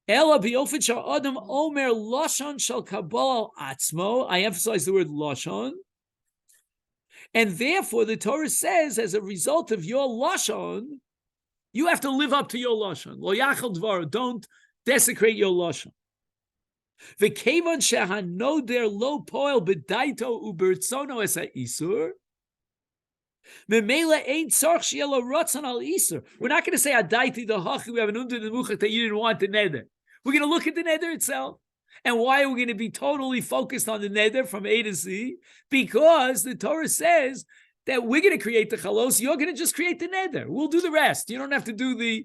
Ela b'ofet sha'adam omer lashon shel kabbalah atzmo. I emphasize the word lashon. And therefore, the Torah says, as a result of your lashon, you have to live up to your lashon. Lo yachal dvar, don't desecrate your lashon. V'kevan shehanoder lo poel b'daito ubertzono es ha'isur. Memela ain't tzarch shielo rotzon al isur. We're not going to say adaiti the hachi. We have an under the muchach that you didn't want the neder. We're going to look at the neder itself. And why are we going to be totally focused on the neder from A to Z? Because the Torah says that we're going to create the chalos. You're going to just create the neder. We'll do the rest. You don't have to do the.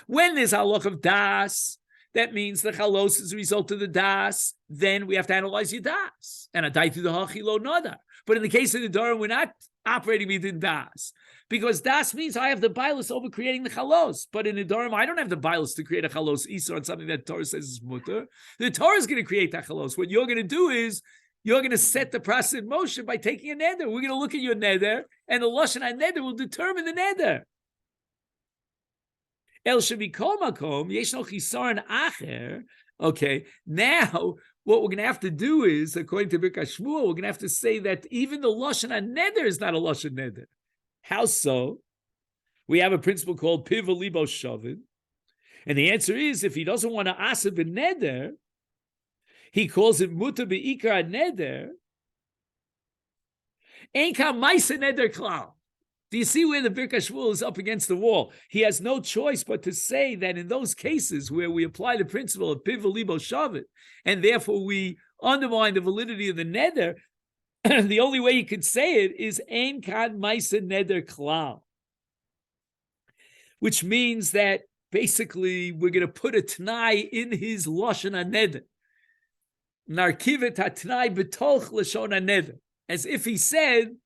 When there's halach of das, that means the chalos is a result of the das. Then we have to analyze your das. And adaiti the hachi lo nada. But in the case of the Nedarim, we're not operating within das. Because das means I have the bilus over creating the chalos. But in the Nedarim, I don't have the bilus to create a chalos isur on something that the Torah says is mutter. The Torah is going to create that chalos. What you're going to do is, you're going to set the process in motion by taking a neder. We're going to look at your neder, and the lashon neder will determine the neder. El shevikol makom yeshno chisaron acher. Okay, now what we're going to have to do is, according to Birkas Shmuel, we're going to have to say that even the lashon neder is not a lashon neder. How so? We have a principle called piva libo shavin, and the answer is if he doesn't want to asib a neder, he calls it muta beikar neder. Ein ka ma'ase neder klal. Do you see where the Birkas Shmuel is up against the wall? He has no choice but to say that in those cases where we apply the principle of piva libo shavit, and therefore we undermine the validity of the neder, the only way you could say it is ein kan ma'ase neder klal, which means that basically we're going to put a t'nai in his lashon neder. Narkivet hatnai betoch lashon neder, as if he said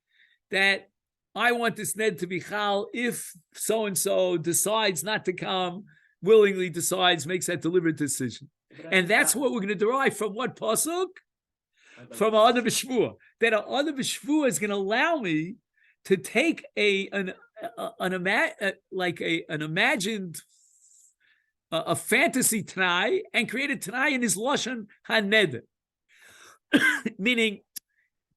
that I want this ned to be chal if so-and-so decides not to come, willingly decides, makes that deliberate decision. And that's what we're going to derive from what pasuk? From Adam B'Shvua. That Adam B'Shvua is going to allow me to take an imagined a fantasy Tanai and create a Tanai in his Lashon HaNeder. Meaning,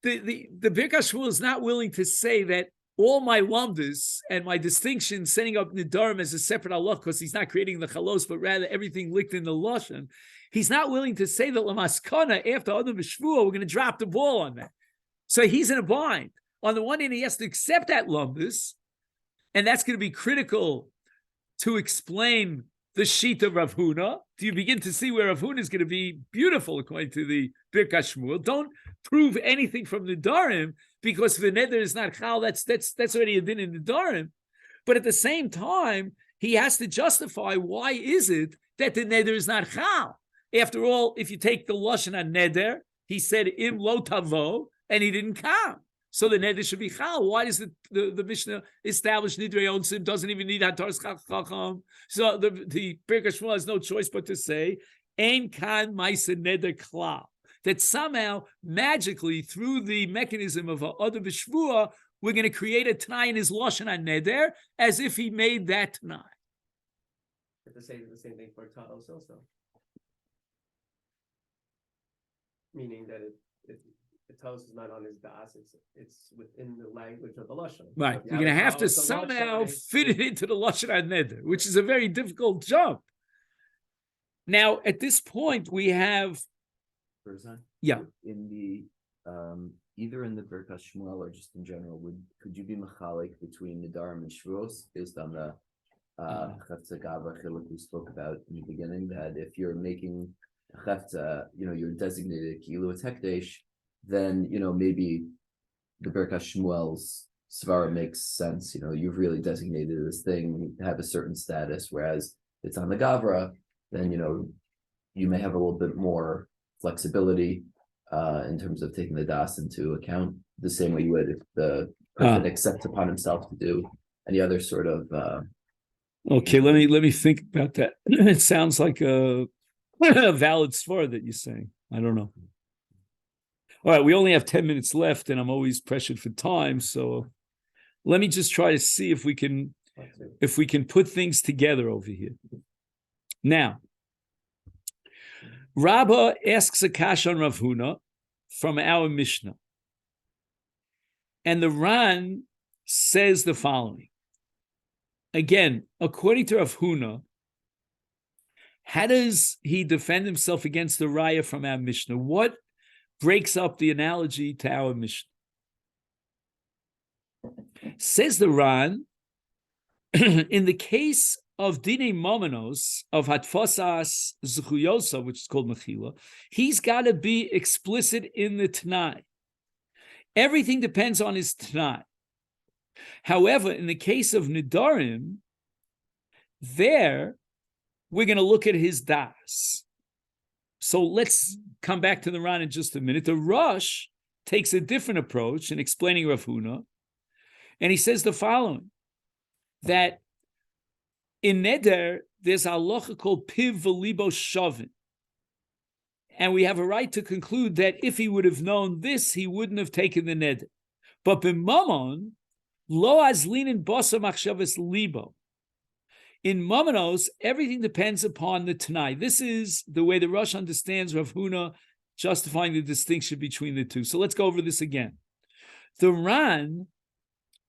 the Birkas Shmuel is not willing to say that all my lamdas and my distinction setting up Nedarim as a separate Allah, because he's not creating the chalos, but rather everything licked in the Lashon. He's not willing to say that Lamaskana, after Adam B'Shvua, we're going to drop the ball on that. So he's in a bind. On the one hand, he has to accept that lamdas, and that's going to be critical to explain the sheet of Rav Huna. Do you begin to see where Rav Huna is going to be beautiful according to the Birkas Shmuel? Don't prove anything from the Nedarim, because if the neder is not chal, that's already a din in the Nedarim. But at the same time, he has to justify why is it that the neder is not chal. After all, if you take the lashon on neder, he said im lo tavo, and he didn't come. So the neder should be chal. Why does the Mishnah establish Nidrei Onsin doesn't even need hataras chacham? So the Birkas Shmuel has no choice but to say ein kan ma'ase neder klal. That somehow, magically, through the mechanism of Adam B'Shvua, we're going to create a Tanai in his Lashon HaNeder, as if he made that Tanai. But to say the same thing for Talos also. Meaning that the Talos is not on his das, it's within the language of the Lashon. Right. You're going to have to somehow fit it into the Lashon HaNeder, which is a very difficult jump. Now, at this point, we have... Yeah. In the either in the Birkas Shmuel or just in general, could you be machalik between Nedarim and Shvuos based on the Chavtza Gavra chiluk we spoke about in the beginning, that if you're making a Chavtza, you're designated Kilu Hekdesh, then maybe the Birkas Shmuel's Svara makes sense. You've really designated this thing, have a certain status, whereas it's on the Gavra, then you may have a little bit more flexibility in terms of taking the das into account, the same way you would if the person accepts upon himself to do any other sort of okay, let me think about that. It sounds like a valid svara that you're saying. I don't know. All right, we only have 10 minutes left, and I'm always pressured for time. So let me just try to see if we can put things together over here. Now, Rabbah asks a kash on Rav Huna from our Mishnah. And the Ran says the following. Again, according to Rav Huna, how does he defend himself against the raya from our Mishnah? What breaks up the analogy to our Mishnah? Says the Ran, in the case of Dine Momenos, of Hatfosas Zuchuyosa, which is called Mechila, he's got to be explicit in the Tanai. Everything depends on his Tanai. However, in the case of Nedarim, there, we're going to look at his das. So let's come back to the Ran in just a minute. The Rosh takes a different approach in explaining Rav Huna, and he says the following, that in Neder, there's a halacha called Piv V'libo Shavin. And we have a right to conclude that if he would have known this, he wouldn't have taken the Neder. But b'mamon, lo azlinin basa machshavas libo. In Mamonos, everything depends upon the Tanai. This is the way the Rosh understands Rav Huna, justifying the distinction between the two. So let's go over this again. The Ran,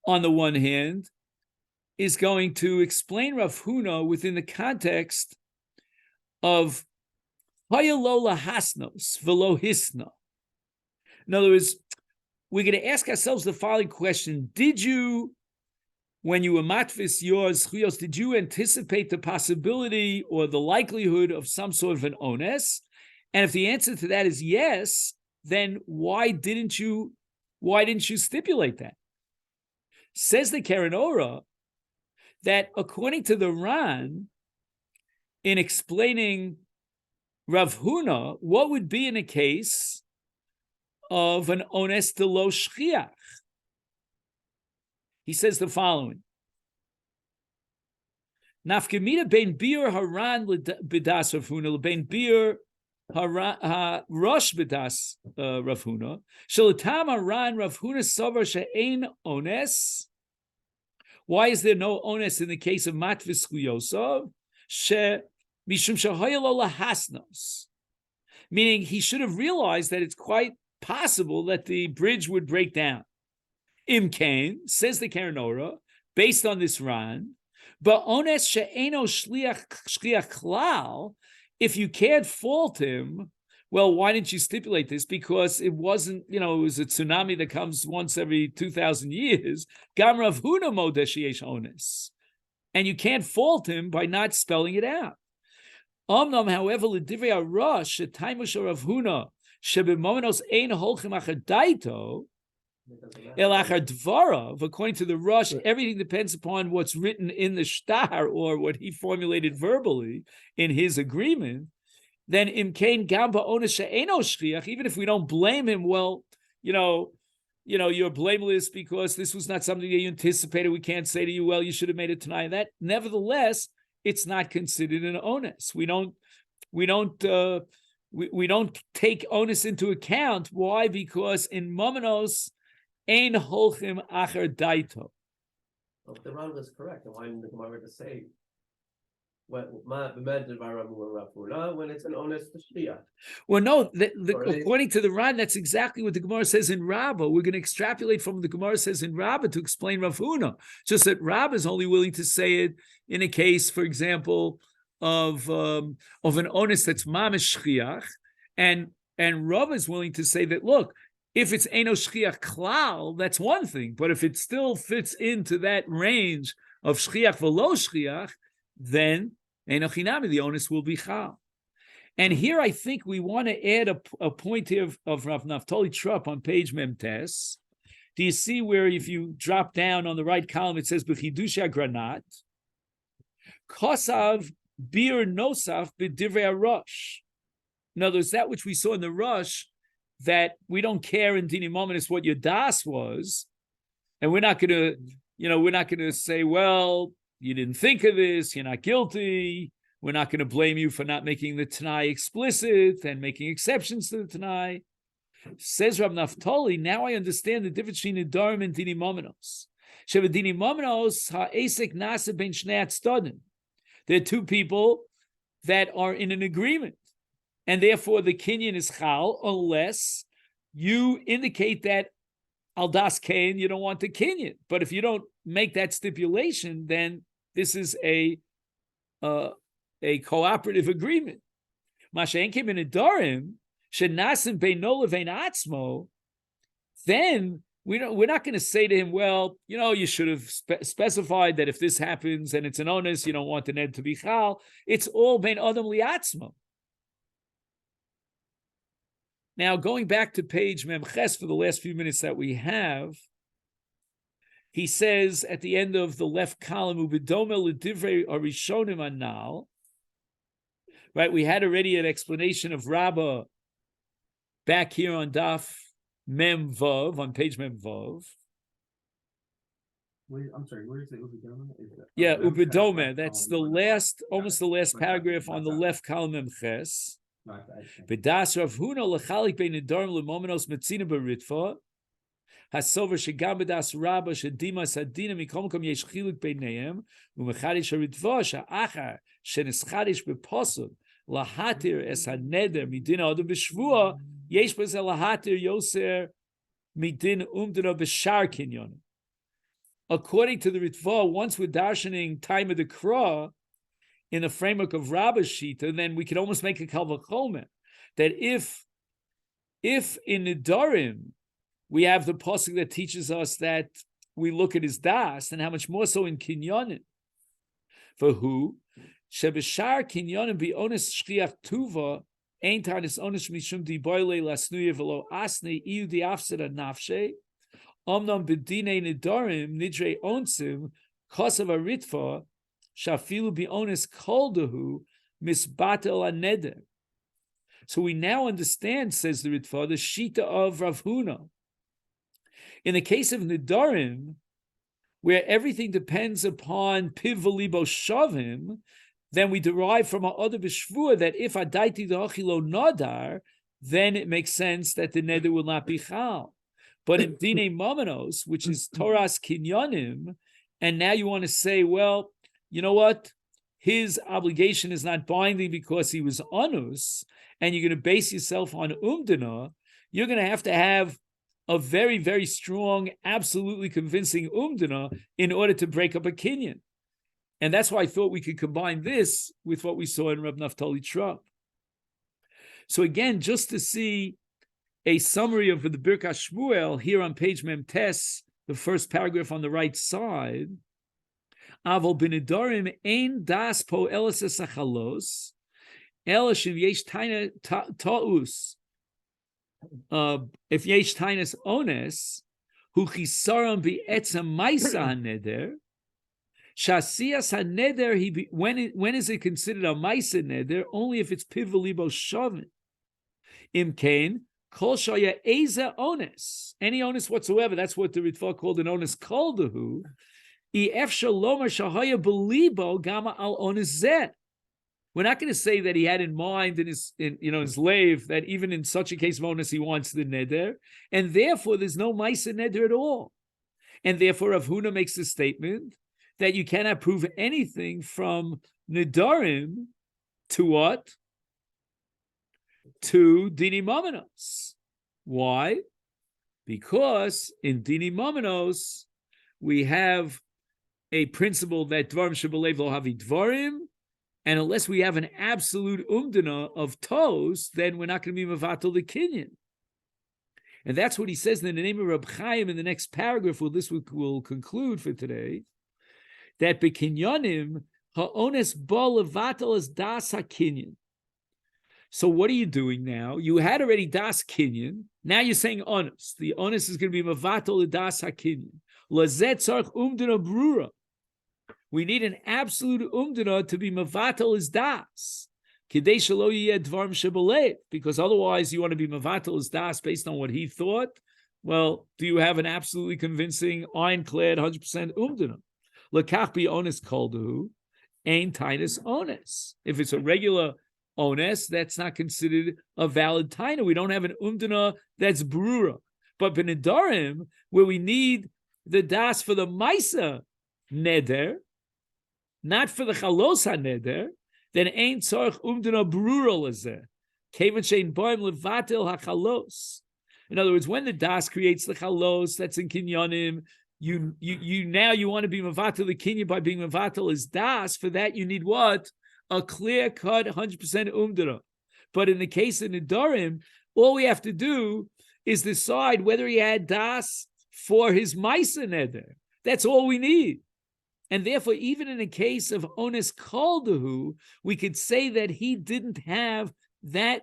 on the one hand, is going to explain Rav Huna within the context of Hayalola Hasnos Velo Hisna. In other words, we're going to ask ourselves the following question. Did you, when you were matfis yours, Chuyos, did you anticipate the possibility or the likelihood of some sort of an ones? And if the answer to that is yes, then why didn't you stipulate that? Says the Keren Ora that according to the Ran, in explaining Rav Huna, what would be in a case of an ones de lo shchiach? He says the following. Nafkamina ben bir haran b'das Rav Huna, ben bir rosh b'das Rav Huna, shalatam haran Rav Huna savar she'ein ones. Why is there no ones in the case of matvis chuyosov? She mishum shehayalo lahasnos, meaning he should have realized that it's quite possible that the bridge would break down. Imkain, says the Keren Ora, based on this Ran, but ones she'eno shliach klal, if you can't fault him, well, why didn't you stipulate this? Because it wasn't, it was a tsunami that comes once every 2,000 years. Gam Rav Huna modesh yesh ones. And you can't fault him by not spelling it out. Omnam, however, l'divrei harosh, shetaimush Rav Huna, shebemomenos ein holchim achadaito, elachar dvarav, according to the Rosh, everything depends upon what's written in the shtar or what he formulated verbally in his agreement. Then imkain gamba ones she'eno shchiach, even if we don't blame him, well, you're blameless because this was not something that you anticipated. We can't say to you, well, you should have made it tonight. That nevertheless, it's not considered an onus. We don't take onus into account. Why? Because in Momenos, ein holchim acher daito. Well, if the Ran was correct, then why didn't the Gemara to say when it's an onus to shliach? Well, no, according to the Ran, that's exactly what the Gemara says in Rabbah. We're going to extrapolate from what the Gemara says in Rabbah to explain Rav Huna. Just that Rabbah is only willing to say it in a case, for example, of an onus that's mamish shchiach, and Rav is willing to say that, look, if it's eno shchiach klal, that's one thing, but if it still fits into that range of shchiach v'lo shchiach, then eno chinami, the onus will be chal. And here I think we want to add a point here of Rav Naftali Trupp on page Memtes. Do you see where if you drop down on the right column, it says b'chidusha granat, kosav bir nosaf b'divrei harosh. In other words, that which we saw in the Rosh, that we don't care in Dini Momenis what your das was, and we're not going to say, well, you didn't think of this, you're not guilty. We're not going to blame you for not making the Tanai explicit and making exceptions to the Tanai. Says Rab Naftali, now I understand the difference between Nedarim and Dini Momenos. Sheva Dini Momenos ha'esek nasa ben shnei atzadim. There are two people that are in an agreement, and therefore the kinyan is chal unless you indicate that al das kain, you don't want the kinyan. But if you don't make that stipulation, then this is a cooperative agreement. Mashen came in Nedarim shenasim beino levein atzmo. Then we're not going to say to him, well, you should have specified that if this happens and it's an onus, you don't want the ned to be chal. It's all bein adam liatzmo. Now, going back to page Memches for the last few minutes that we have, he says at the end of the left column, Ubidome l'divrei arishonim anal. Right, we had already an explanation of Rabbah back here on Daf Mem Vav, on page Mem Vav. I'm sorry, where is the Ubidome? Yeah, Ubidome. That's the last, almost the last paragraph on the left column Memches. B'das Rav Huna l'chalik bein Nedarim l'momenos metzina b'ritva. Hasover shegam b'das Rabba shedima sadina mikom kom yesh chiluk beineim u'mechadish haritva sha'achar sheneschadish b'posuk lahatir es haneder midin adam b'shvua yesh b'zeh lahatir yoser midin umdina b'shar kinyon. According to the Ritva, once we're darshaning time of the Kra, in the framework of Rabba's Shita, then we can almost make a kal v'chomer that if in Nedarim we have the pasuk that teaches us that we look at his das, then how much more so in Kinyonim? For who? Shebeshar Kinyonim be honest shchiach tuva ein tanis honest mishum di boile lasnuye velo asne iu di afseda nafshe omnam bedine Nedarim Nidrei Onsin kosav aritva shafilu be honest koldahu misbatel aneder. So we now understand, says the Ritva, the Shita of Rav Huna. In the case of Nedarim, where everything depends upon piv v'libo shavim, then we derive from our other b'shvua that if adaiti d'achilo nadar, then it makes sense that the neder will not be chal. But in Dinei Momenos, which is Torah's Kinyonim, and now you want to say, well, you know what? His obligation is not binding because he was onus, and you're going to base yourself on umdana, you're going to have a very, very strong, absolutely convincing umdana in order to break up a kinyan. And that's why I thought we could combine this with what we saw in Reb Naftali Trump. So again, just to see a summary of the Birkas Shmuel here on page Memtes, the first paragraph on the right side, Avol b'nedarim ein das po elas esachalos, ela shiv yesh taina ta'us. If yesh tainas ones, hu chisaram bi'etzem maisa haneder, shasias haneder, when is it considered a maisa neder? Only if it's piv v'libo shavin. Imkain, kol shaya eza ones. Any onus whatsoever, that's what the Ritva called an onus koldahu. We're not going to say that he had in mind in his lave that even in such a case of onus he wants the neder, and therefore there's no ma'aser neder at all. And therefore Rav Huna makes the statement that you cannot prove anything from nedarim to what? To dini momenos. Why? Because in dini momenos we have a principle that dvarim shebelev lo havi dvarim, and unless we have an absolute umdana of toes, then we're not going to be mevatel the kinyan. And that's what he says in the name of Reb Chaim in the next paragraph. Well, this will conclude for today that bekinyanim ha'ones ba levatel as das hakinyan. So what are you doing now? You had already das kinyan. Now you're saying onus. The onus is going to be mevatel das hakinyan. Lazet tzarich umdana brura. We need an absolute umdana to be mevatel is das. Kidei shelo yeh dvarim shebelev. Because otherwise you want to be mevatel is das based on what he thought. Well, do you have an absolutely convincing, ironclad, 100% umdana? Lekach be onus koldahu, ein tainus onus. If it's a regular ones, that's not considered a valid taina. We don't have an umdana that's brura. But b'nedarim, where we need the das for the maisa neder, not for the chalos ha-neder, then ain't tzarich umdana brura lezeh. Kevan shein boim levatel ha-chalos. In other words, when the das creates the chalos, that's in kinyanim. You now you want to be mevatel the kinyan by being mevatel is das. For that you need what? A clear cut 100% umdana. But in the case of nedarim, all we have to do is decide whether he had das for his maisa neder. That's all we need. And therefore, even in a case of ones kaldahu, we could say that he didn't have that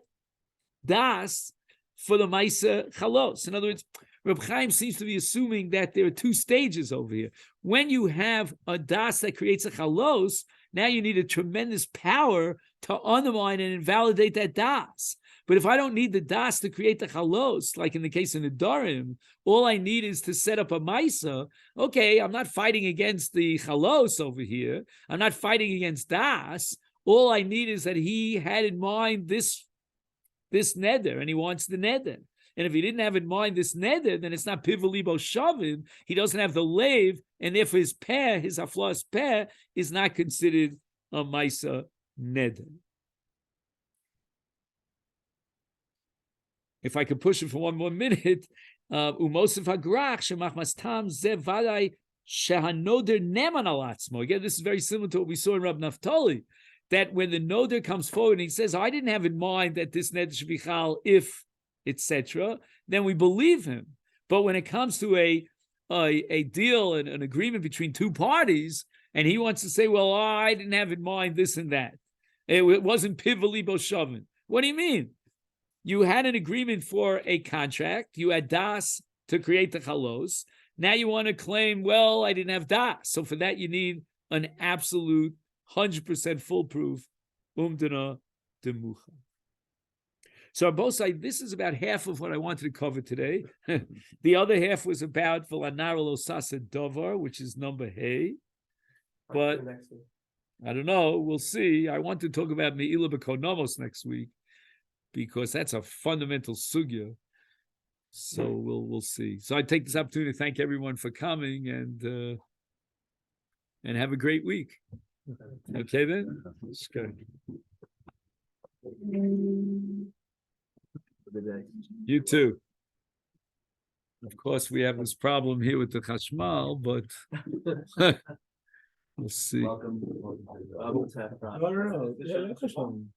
das for the maisa chalos. In other words, Reb Chaim seems to be assuming that there are two stages over here. When you have a das that creates a chalos, now you need a tremendous power to undermine and invalidate that das. But if I don't need the das to create the chalos, like in the case of nedarim, all I need is to set up a maisa. Okay, I'm not fighting against the chalos over here. I'm not fighting against das. All I need is that he had in mind this neder, and he wants the neder. And if he didn't have in mind this neder, then it's not pivalibo shavin. He doesn't have the lave, and therefore his peh, his aflas peh, is not considered a maisa neder. If I could push it for one more minute, umosif hagrach shemachmas tam ze vaday shehanoder neman al atzmo. Again, this is very similar to what we saw in Rab Naftali, that when the noder comes forward and he says, I didn't have in mind that this neder should be chal if, etc., then we believe him. But when it comes to a deal and an agreement between two parties, and he wants to say, well, I didn't have in mind this and that. It wasn't pivali boshavin. What do you mean? You had an agreement for a contract. You had das to create the chalos. Now you want to claim, well, I didn't have das. So for that, you need an absolute 100% foolproof umdana demucha. So on both sides, this is about half of what I wanted to cover today. The other half was about V'lanar lo sasa davar, which is number hey. But I don't know. We'll see. I want to talk about Me'ila B'Konomos next week, because that's a fundamental sugya. So we'll see. So I take this opportunity to thank everyone for coming and have a great week. Okay then? Let's go. You too. Of course, we have this problem here with the chashmal, but we'll see. Welcome. No.